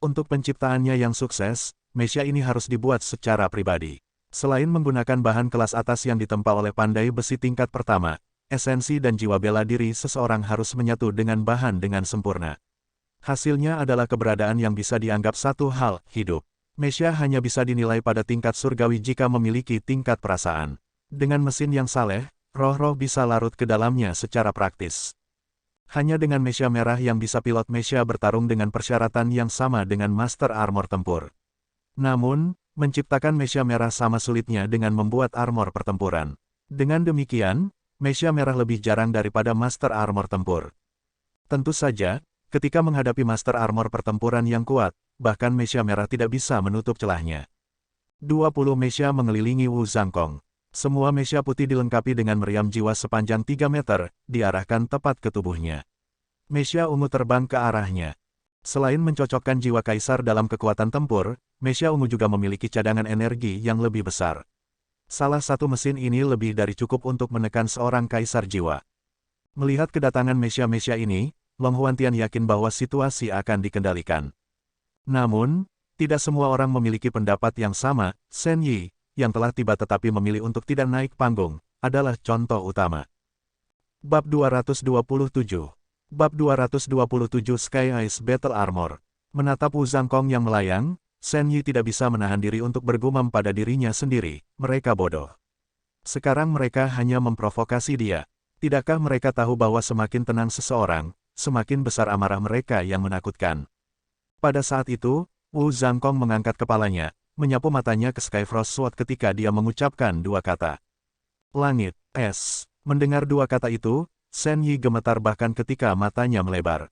Untuk penciptaannya yang sukses, mesya ini harus dibuat secara pribadi. Selain menggunakan bahan kelas atas yang ditempa oleh pandai besi tingkat pertama, esensi dan jiwa bela diri seseorang harus menyatu dengan bahan dengan sempurna. Hasilnya adalah keberadaan yang bisa dianggap satu hal, hidup. Mesya hanya bisa dinilai pada tingkat surgawi jika memiliki tingkat perasaan. Dengan mesin yang saleh, roh-roh bisa larut ke dalamnya secara praktis. Hanya dengan mesya merah yang bisa pilot mesya bertarung dengan persyaratan yang sama dengan master armor tempur. Namun, menciptakan mesya merah sama sulitnya dengan membuat armor pertempuran. Dengan demikian, mesya merah lebih jarang daripada master armor tempur. Tentu saja, ketika menghadapi master armor pertempuran yang kuat, bahkan mesya merah tidak bisa menutup celahnya. 20 mesya mengelilingi Wu Zhangkong. Semua mesya putih dilengkapi dengan meriam jiwa sepanjang 3 meter, diarahkan tepat ke tubuhnya. Mesya ungu terbang ke arahnya. Selain mencocokkan jiwa kaisar dalam kekuatan tempur, mesya ungu juga memiliki cadangan energi yang lebih besar. Salah satu mesin ini lebih dari cukup untuk menekan seorang kaisar jiwa. Melihat kedatangan mesya-mesya ini, Long Huantian yakin bahwa situasi akan dikendalikan. Namun, tidak semua orang memiliki pendapat yang sama. Shen Yi, yang telah tiba tetapi memilih untuk tidak naik panggung, adalah contoh utama. Bab 227. Bab 227 Sky Ice Battle Armor. Menatap Wu Zhangkong yang melayang, Shen Yi tidak bisa menahan diri untuk bergumam pada dirinya sendiri, mereka bodoh. Sekarang mereka hanya memprovokasi dia. Tidakkah mereka tahu bahwa semakin tenang seseorang, semakin besar amarah mereka yang menakutkan? Pada saat itu, Wu Zhangkong mengangkat kepalanya, menyapu matanya ke Skyfrost Sword ketika dia mengucapkan dua kata. Langit, es. Mendengar dua kata itu, Shen Yi gemetar bahkan ketika matanya melebar.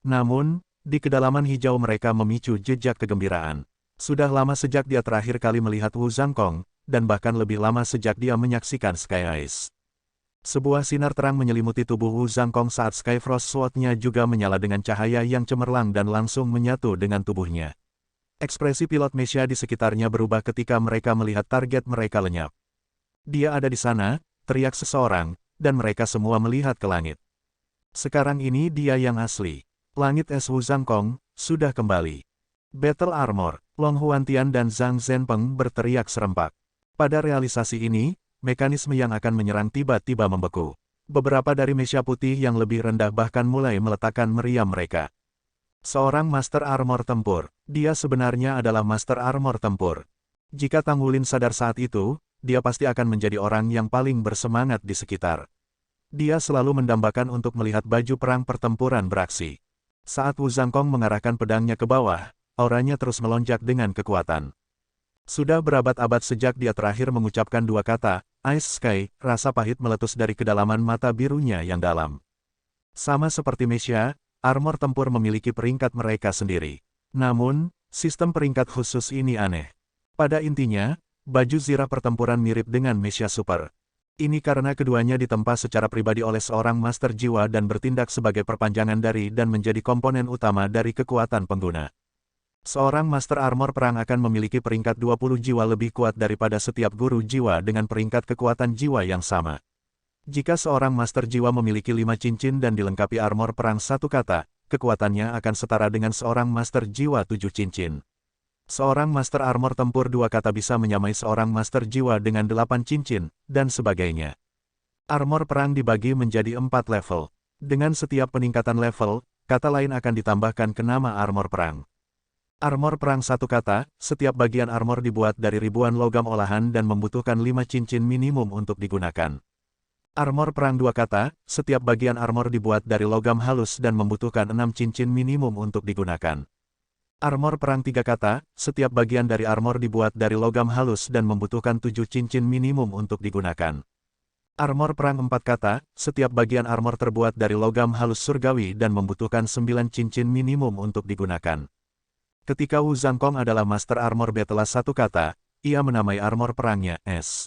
Namun, di kedalaman hijau mereka memicu jejak kegembiraan. Sudah lama sejak dia terakhir kali melihat Wu Zhangkong, dan bahkan lebih lama sejak dia menyaksikan Sky Ice. Sebuah sinar terang menyelimuti tubuh Wu Zhangkong saat Skyfrost Sword-nya juga menyala dengan cahaya yang cemerlang dan langsung menyatu dengan tubuhnya. Ekspresi pilot mesya di sekitarnya berubah ketika mereka melihat target mereka lenyap. Dia ada di sana, teriak seseorang, dan mereka semua melihat ke langit. Sekarang ini dia yang asli. Langit es Wu Zhangkong sudah kembali. Battle Armor, Long Huantian dan Zhang Zhenpeng berteriak serempak. Pada realisasi ini, mekanisme yang akan menyerang tiba-tiba membeku. Beberapa dari mesia putih yang lebih rendah bahkan mulai meletakkan meriam mereka. Seorang Master Armor Tempur, dia sebenarnya adalah Master Armor Tempur. Jika Tang Wulin sadar saat itu, dia pasti akan menjadi orang yang paling bersemangat di sekitar. Dia selalu mendambakan untuk melihat baju perang pertempuran beraksi. Saat Wu Zhangkong mengarahkan pedangnya ke bawah, auranya terus melonjak dengan kekuatan. Sudah berabad-abad sejak dia terakhir mengucapkan dua kata, Ice Sky, rasa pahit meletus dari kedalaman mata birunya yang dalam. Sama seperti Mesia, armor tempur memiliki peringkat mereka sendiri. Namun, sistem peringkat khusus ini aneh. Pada intinya, baju zirah pertempuran mirip dengan Mesia Super. Ini karena keduanya ditempa secara pribadi oleh seorang master jiwa dan bertindak sebagai perpanjangan dari dan menjadi komponen utama dari kekuatan pengguna. Seorang master armor perang akan memiliki peringkat 20 jiwa lebih kuat daripada setiap guru jiwa dengan peringkat kekuatan jiwa yang sama. Jika seorang master jiwa memiliki 5 cincin dan dilengkapi armor perang satu kata, kekuatannya akan setara dengan seorang master jiwa 7 cincin. Seorang master armor tempur dua kata bisa menyamai seorang master jiwa dengan 8 cincin, dan sebagainya. Armor perang dibagi menjadi 4 level. Dengan setiap peningkatan level, kata lain akan ditambahkan ke nama armor perang. Armor perang satu kata, setiap bagian armor dibuat dari ribuan logam olahan dan membutuhkan 5 cincin minimum untuk digunakan. Armor perang dua kata, setiap bagian armor dibuat dari logam halus dan membutuhkan 6 cincin minimum untuk digunakan. Armor perang tiga kata, setiap bagian dari armor dibuat dari logam halus dan membutuhkan 7 cincin minimum untuk digunakan. Armor perang empat kata, setiap bagian armor terbuat dari logam halus surgawi dan membutuhkan 9 cincin minimum untuk digunakan. Ketika Wu Zhangkong adalah Master Armor Battle satu kata, ia menamai armor perangnya S.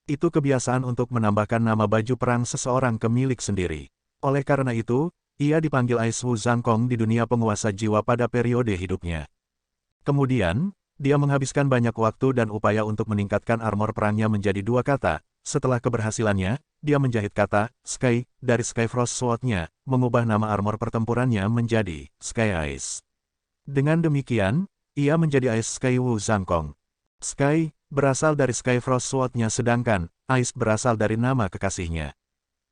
Itu kebiasaan untuk menambahkan nama baju perang seseorang ke milik sendiri. Oleh karena itu, ia dipanggil Ice Wu Zhangkong di dunia penguasa jiwa pada periode hidupnya. Kemudian, dia menghabiskan banyak waktu dan upaya untuk meningkatkan armor perangnya menjadi dua kata. Setelah keberhasilannya, dia menjahit kata Sky dari Skyfrost Sword-nya, mengubah nama armor pertempurannya menjadi Sky Ice. Dengan demikian, ia menjadi Ice Sky Wu Zhangkong. Sky berasal dari Skyfrost Sword-nya sedangkan Ice berasal dari nama kekasihnya.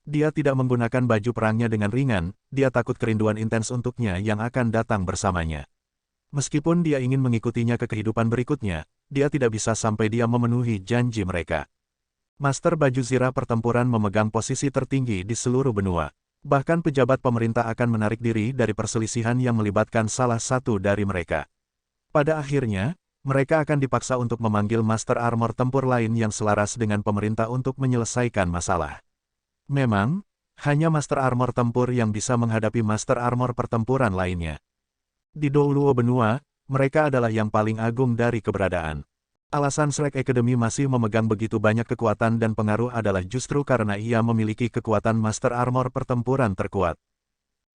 Dia tidak menggunakan baju perangnya dengan ringan, dia takut kerinduan intens untuknya yang akan datang bersamanya. Meskipun dia ingin mengikutinya ke kehidupan berikutnya, dia tidak bisa sampai dia memenuhi janji mereka. Master baju zirah pertempuran memegang posisi tertinggi di seluruh benua. Bahkan pejabat pemerintah akan menarik diri dari perselisihan yang melibatkan salah satu dari mereka. Pada akhirnya, mereka akan dipaksa untuk memanggil Master Armor tempur lain yang selaras dengan pemerintah untuk menyelesaikan masalah. Memang, hanya Master Armor tempur yang bisa menghadapi Master Armor pertempuran lainnya. Di Douluo benua, mereka adalah yang paling agung dari keberadaan. Alasan Shrek Academy masih memegang begitu banyak kekuatan dan pengaruh adalah justru karena ia memiliki kekuatan Master Armor pertempuran terkuat.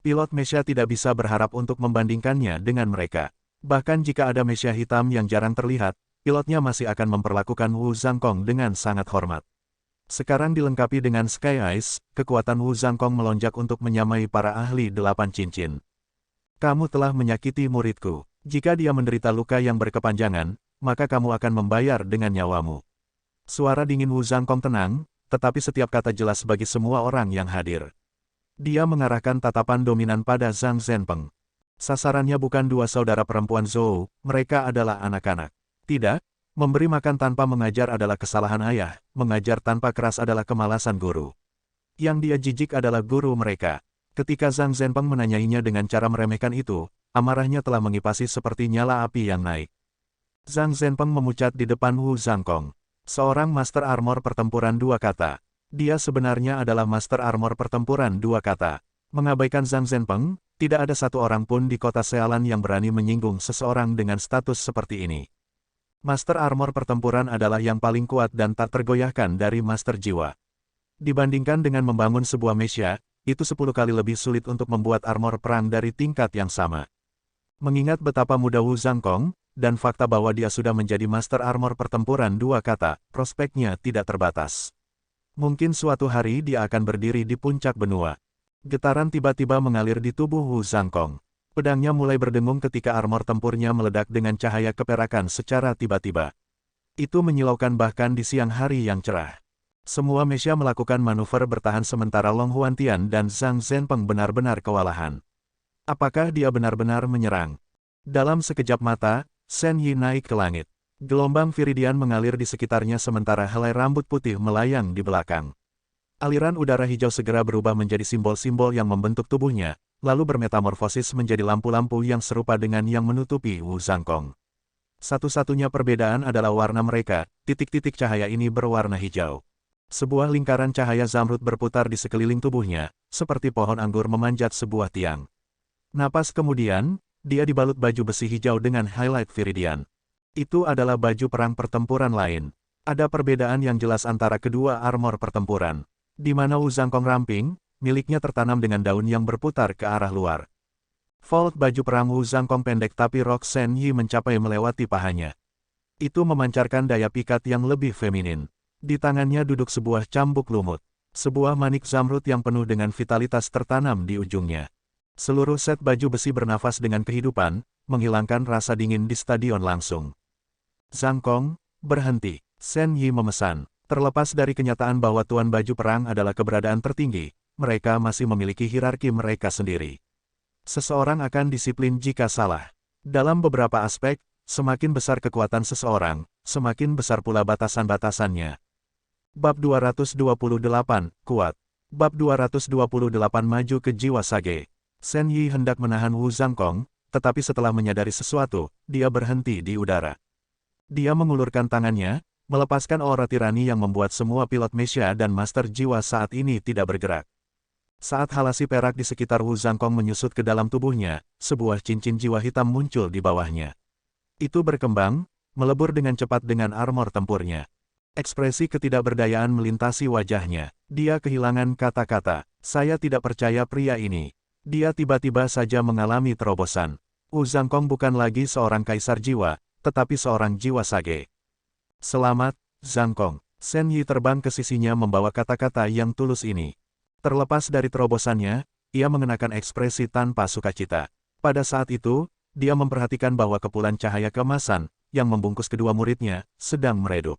Pilot Mesia tidak bisa berharap untuk membandingkannya dengan mereka. Bahkan jika ada Mesia hitam yang jarang terlihat, pilotnya masih akan memperlakukan Wu Zhangkong dengan sangat hormat. Sekarang dilengkapi dengan Sky Ice, kekuatan Wu Zhangkong melonjak untuk menyamai para ahli 8 cincin. Kamu telah menyakiti muridku. Jika dia menderita luka yang berkepanjangan, maka kamu akan membayar dengan nyawamu. Suara dingin Wu Zhangkong tenang, tetapi setiap kata jelas bagi semua orang yang hadir. Dia mengarahkan tatapan dominan pada Zhang Zhenpeng. Sasarannya bukan dua saudara perempuan Zhou, mereka adalah anak-anak. Tidak, memberi makan tanpa mengajar adalah kesalahan ayah, mengajar tanpa keras adalah kemalasan guru. Yang dia jijik adalah guru mereka. Ketika Zhang Zhenpeng menanyainya dengan cara meremehkan itu, amarahnya telah mengipasi seperti nyala api yang naik. Zhang Zhenpeng memucat di depan Wu Zhangkong. Seorang Master Armor pertempuran dua kata. Dia sebenarnya adalah Master Armor pertempuran dua kata. Mengabaikan Zhang Zhenpeng, tidak ada satu orang pun di kota Sealan yang berani menyinggung seseorang dengan status seperti ini. Master Armor pertempuran adalah yang paling kuat dan tak tergoyahkan dari Master Jiwa. Dibandingkan dengan membangun sebuah Mesia, itu 10 kali lebih sulit untuk membuat armor perang dari tingkat yang sama. Mengingat betapa muda Wu Zhangkong, dan fakta bahwa dia sudah menjadi Master Armor pertempuran dua kata, prospeknya tidak terbatas. Mungkin suatu hari dia akan berdiri di puncak benua. Getaran tiba-tiba mengalir di tubuh Wu Zhangkong. Pedangnya mulai berdengung ketika armor tempurnya meledak dengan cahaya keperakan secara tiba-tiba. Itu menyilaukan bahkan di siang hari yang cerah. Semua Mesya melakukan manuver bertahan sementara Long Huantian dan Zhang Zhenpeng benar-benar kewalahan. Apakah dia benar-benar menyerang? Dalam sekejap mata, Shen Yi naik ke langit. Gelombang viridian mengalir di sekitarnya sementara helai rambut putih melayang di belakang. Aliran udara hijau segera berubah menjadi simbol-simbol yang membentuk tubuhnya, lalu bermetamorfosis menjadi lampu-lampu yang serupa dengan yang menutupi Wu Zhangkong. Satu-satunya perbedaan adalah warna mereka, titik-titik cahaya ini berwarna hijau. Sebuah lingkaran cahaya zamrud berputar di sekeliling tubuhnya, seperti pohon anggur memanjat sebuah tiang. Napas kemudian, dia dibalut baju besi hijau dengan highlight viridian. Itu adalah baju perang pertempuran lain. Ada perbedaan yang jelas antara kedua armor pertempuran. Di mana Wu Zhangkong ramping, miliknya tertanam dengan daun yang berputar ke arah luar. Fold baju perang Wu Zhangkong pendek tapi rok Shen Yi mencapai melewati pahanya. Itu memancarkan daya pikat yang lebih feminin. Di tangannya duduk sebuah cambuk lumut. Sebuah manik zamrud yang penuh dengan vitalitas tertanam di ujungnya. Seluruh set baju besi bernafas dengan kehidupan, menghilangkan rasa dingin di stadion langsung. Zhangkong, berhenti, Shen Yi memesan. Terlepas dari kenyataan bahwa Tuan Baju Perang adalah keberadaan tertinggi, mereka masih memiliki hierarki mereka sendiri. Seseorang akan disiplin jika salah. Dalam beberapa aspek, semakin besar kekuatan seseorang, semakin besar pula batasan-batasannya. Bab 228, Kuat. Bab 228 Maju ke Jiwa Sage. Shen Yi hendak menahan Wu Zhangkong, tetapi setelah menyadari sesuatu, dia berhenti di udara. Dia mengulurkan tangannya, melepaskan aura tirani yang membuat semua pilot Mesya dan Master Jiwa saat ini tidak bergerak. Saat halasi perak di sekitar Wu Zhangkong menyusut ke dalam tubuhnya, sebuah cincin jiwa hitam muncul di bawahnya. Itu berkembang, melebur dengan cepat dengan armor tempurnya. Ekspresi ketidakberdayaan melintasi wajahnya. Dia kehilangan kata-kata. Saya tidak percaya pria ini. Dia tiba-tiba saja mengalami terobosan. Wu Zhangkong bukan lagi seorang kaisar jiwa, tetapi seorang jiwa sage. Selamat, Zhangkong. Shen Yi terbang ke sisinya membawa kata-kata yang tulus ini. Terlepas dari terobosannya, ia mengenakan ekspresi tanpa sukacita. Pada saat itu, dia memperhatikan bahwa kepulan cahaya keemasan, yang membungkus kedua muridnya, sedang meredup.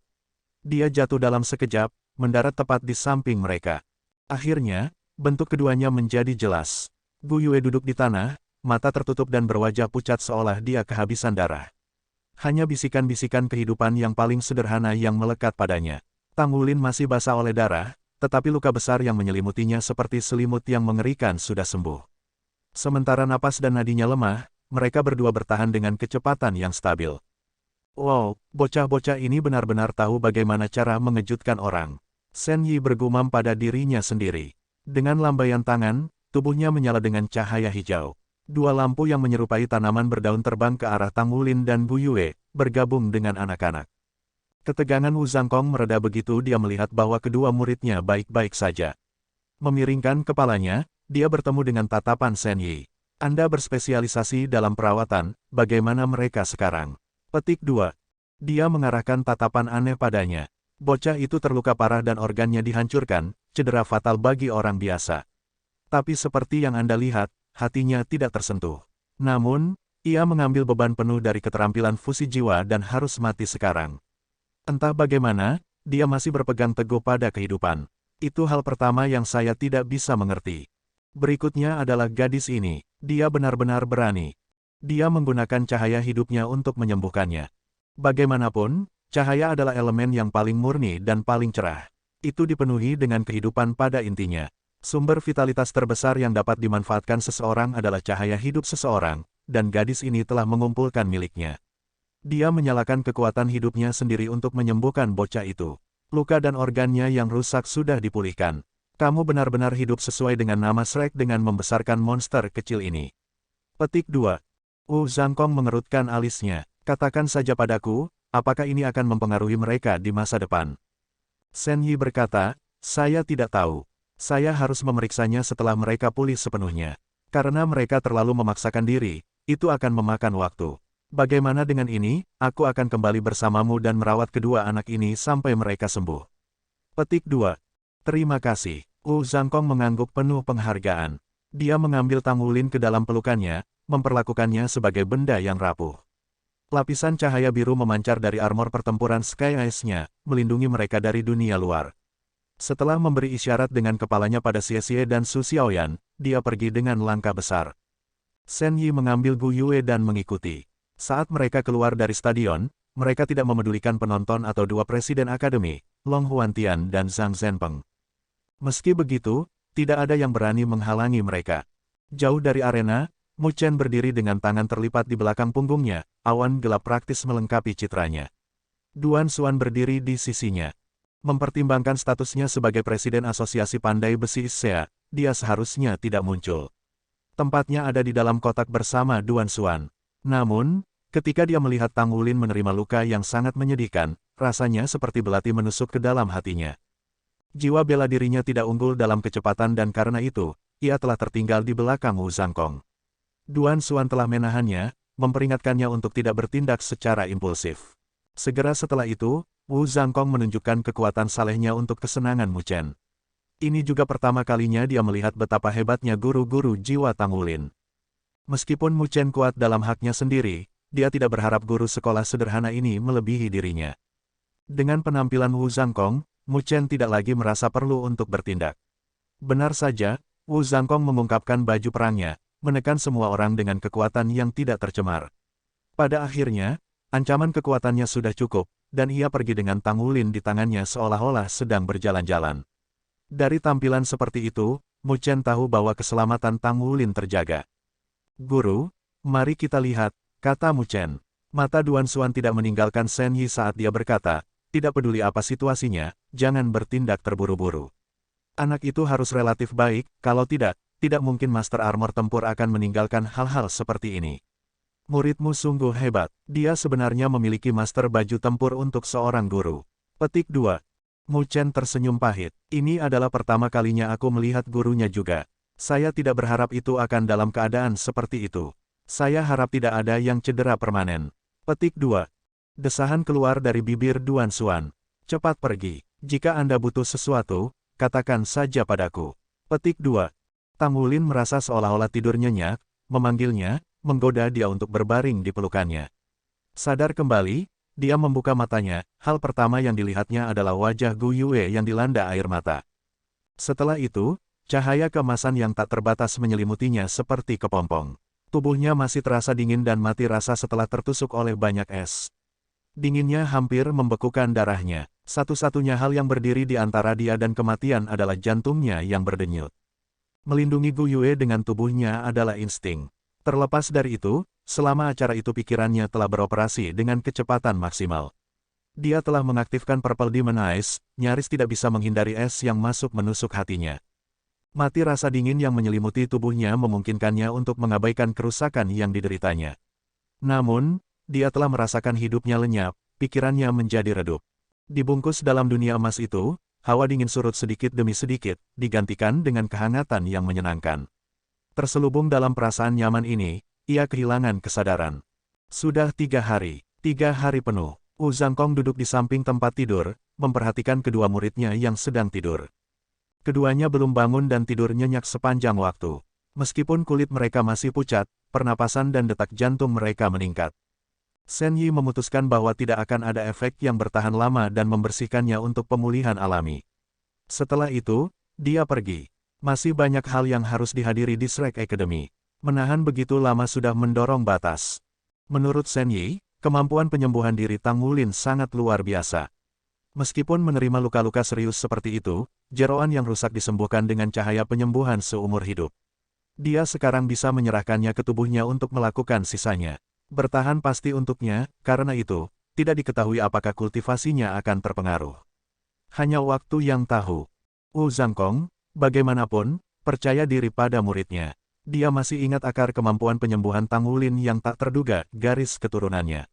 Dia jatuh dalam sekejap, mendarat tepat di samping mereka. Akhirnya, bentuk keduanya menjadi jelas. Gu Yue duduk di tanah, mata tertutup dan berwajah pucat seolah dia kehabisan darah. Hanya bisikan-bisikan kehidupan yang paling sederhana yang melekat padanya. Tang Wulin masih basah oleh darah, tetapi luka besar yang menyelimutinya seperti selimut yang mengerikan sudah sembuh. Sementara napas dan nadinya lemah, mereka berdua bertahan dengan kecepatan yang stabil. Wow, bocah-bocah ini benar-benar tahu bagaimana cara mengejutkan orang. Shen Yi bergumam pada dirinya sendiri. Dengan lambaian tangan, tubuhnya menyala dengan cahaya hijau. Dua lampu yang menyerupai tanaman berdaun terbang ke arah Tang Wulin dan Gu Yue, bergabung dengan anak-anak. Ketegangan Wu Zhangkong mereda begitu dia melihat bahwa kedua muridnya baik-baik saja. Memiringkan kepalanya, dia bertemu dengan tatapan Shen Yi. Anda berspesialisasi dalam perawatan, bagaimana mereka sekarang? Petik 2. Dia mengarahkan tatapan aneh padanya. Bocah itu terluka parah dan organnya dihancurkan, cedera fatal bagi orang biasa. Tapi seperti yang Anda lihat, hatinya tidak tersentuh. Namun, ia mengambil beban penuh dari keterampilan fusi jiwa dan harus mati sekarang. Entah bagaimana, dia masih berpegang teguh pada kehidupan. Itu hal pertama yang saya tidak bisa mengerti. Berikutnya adalah gadis ini. Dia benar-benar berani. Dia menggunakan cahaya hidupnya untuk menyembuhkannya. Bagaimanapun, cahaya adalah elemen yang paling murni dan paling cerah. Itu dipenuhi dengan kehidupan pada intinya. Sumber vitalitas terbesar yang dapat dimanfaatkan seseorang adalah cahaya hidup seseorang, dan gadis ini telah mengumpulkan miliknya. Dia menyalakan kekuatan hidupnya sendiri untuk menyembuhkan bocah itu. Luka dan organnya yang rusak sudah dipulihkan. Kamu benar-benar hidup sesuai dengan nama Shrek dengan membesarkan monster kecil ini. Petik 2. Wu Zhangkong mengerutkan alisnya. Katakan saja padaku, apakah ini akan mempengaruhi mereka di masa depan? Shen Yi berkata, saya tidak tahu. Saya harus memeriksanya setelah mereka pulih sepenuhnya. Karena mereka terlalu memaksakan diri, itu akan memakan waktu. Bagaimana dengan ini, aku akan kembali bersamamu dan merawat kedua anak ini sampai mereka sembuh. Petik 2. Terima kasih. Wu Zhangkong mengangguk penuh penghargaan. Dia mengambil Tang Wulin ke dalam pelukannya, memperlakukannya sebagai benda yang rapuh. Lapisan cahaya biru memancar dari armor pertempuran Sky Ice-nya, melindungi mereka dari dunia luar. Setelah memberi isyarat dengan kepalanya pada Xie Xie dan Su Xiaoyan, dia pergi dengan langkah besar. Shen Yi mengambil Gu Yue dan mengikuti. Saat mereka keluar dari stadion, mereka tidak memedulikan penonton atau dua presiden akademi, Long Huantian dan Zhang Zhenpeng. Meski begitu, tidak ada yang berani menghalangi mereka. Jauh dari arena, Mu Chen berdiri dengan tangan terlipat di belakang punggungnya, awan gelap praktis melengkapi citranya. Duan Xuan berdiri di sisinya. Mempertimbangkan statusnya sebagai Presiden Asosiasi Pandai Besi Issea, dia seharusnya tidak muncul. Tempatnya ada di dalam kotak bersama Duan Xuan. Namun, ketika dia melihat Tang Wulin menerima luka yang sangat menyedihkan, rasanya seperti belati menusuk ke dalam hatinya. Jiwa bela dirinya tidak unggul dalam kecepatan dan karena itu, ia telah tertinggal di belakang Wu Zhangkong. Duan Xuan telah menahannya, memperingatkannya untuk tidak bertindak secara impulsif. Segera setelah itu, Wu Zhangkong menunjukkan kekuatan salehnya untuk kesenangan Mu Chen. Ini juga pertama kalinya dia melihat betapa hebatnya guru-guru jiwa Tang Wulin. Meskipun Mu Chen kuat dalam haknya sendiri, dia tidak berharap guru sekolah sederhana ini melebihi dirinya. Dengan penampilan Wu Zhangkong, Mu Chen tidak lagi merasa perlu untuk bertindak. Benar saja, Wu Zhangkong mengungkapkan baju perangnya, menekan semua orang dengan kekuatan yang tidak tercemar. Pada akhirnya, ancaman kekuatannya sudah cukup, dan ia pergi dengan Tang Wulin di tangannya seolah-olah sedang berjalan-jalan. Dari tampilan seperti itu, Mu Chen tahu bahwa keselamatan Tang Wulin terjaga. "Guru, mari kita lihat," kata Mu Chen. Mata Duan Xuan tidak meninggalkan Shen Yi saat dia berkata, "Tidak peduli apa situasinya, jangan bertindak terburu-buru. Anak itu harus relatif baik, kalau tidak mungkin Master Armor Tempur akan meninggalkan hal-hal seperti ini. Muridmu sungguh hebat, dia sebenarnya memiliki Master Baju Tempur untuk seorang guru." Petik 2. Mu Chen tersenyum pahit. Ini adalah pertama kalinya aku melihat gurunya juga. Saya tidak berharap itu akan dalam keadaan seperti itu. Saya harap tidak ada yang cedera permanen. Petik 2. Desahan keluar dari bibir Duan Xuan. "Cepat pergi. Jika Anda butuh sesuatu, katakan saja padaku." Petik 2. Tang Wulin merasa seolah-olah tidur nyenyak, memanggilnya, menggoda dia untuk berbaring di pelukannya. Sadar kembali, dia membuka matanya, hal pertama yang dilihatnya adalah wajah Gu Yue yang dilanda air mata. Setelah itu, cahaya keemasan yang tak terbatas menyelimutinya seperti kepompong. Tubuhnya masih terasa dingin dan mati rasa setelah tertusuk oleh banyak es. Dinginnya hampir membekukan darahnya. Satu-satunya hal yang berdiri di antara dia dan kematian adalah jantungnya yang berdenyut. Melindungi Gu Yue dengan tubuhnya adalah insting. Terlepas dari itu, selama acara itu pikirannya telah beroperasi dengan kecepatan maksimal. Dia telah mengaktifkan Purple Demon Eyes, nyaris tidak bisa menghindari es yang masuk menusuk hatinya. Mati rasa dingin yang menyelimuti tubuhnya memungkinkannya untuk mengabaikan kerusakan yang dideritanya. Namun, dia telah merasakan hidupnya lenyap, pikirannya menjadi redup. Dibungkus dalam dunia emas itu, hawa dingin surut sedikit demi sedikit, digantikan dengan kehangatan yang menyenangkan. Terselubung dalam perasaan nyaman ini, ia kehilangan kesadaran. Sudah 3 hari penuh. Wu Zhangkong duduk di samping tempat tidur, memperhatikan kedua muridnya yang sedang tidur. Keduanya belum bangun dan tidur nyenyak sepanjang waktu. Meskipun kulit mereka masih pucat, pernapasan dan detak jantung mereka meningkat. Shen Yi memutuskan bahwa tidak akan ada efek yang bertahan lama dan membersihkannya untuk pemulihan alami. Setelah itu, dia pergi. Masih banyak hal yang harus dihadiri di Shrek Academy. Menahan begitu lama sudah mendorong batas. Menurut Shen Yi, kemampuan penyembuhan diri Tang Wulin sangat luar biasa. Meskipun menerima luka-luka serius seperti itu, jeroan yang rusak disembuhkan dengan cahaya penyembuhan seumur hidup. Dia sekarang bisa menyerahkannya ke tubuhnya untuk melakukan sisanya. Bertahan pasti untuknya, karena itu, tidak diketahui apakah kultivasinya akan terpengaruh. Hanya waktu yang tahu. Wu Zhangkong, bagaimanapun, percaya diri pada muridnya. Dia masih ingat akar kemampuan penyembuhan Tang Wulin yang tak terduga, garis keturunannya.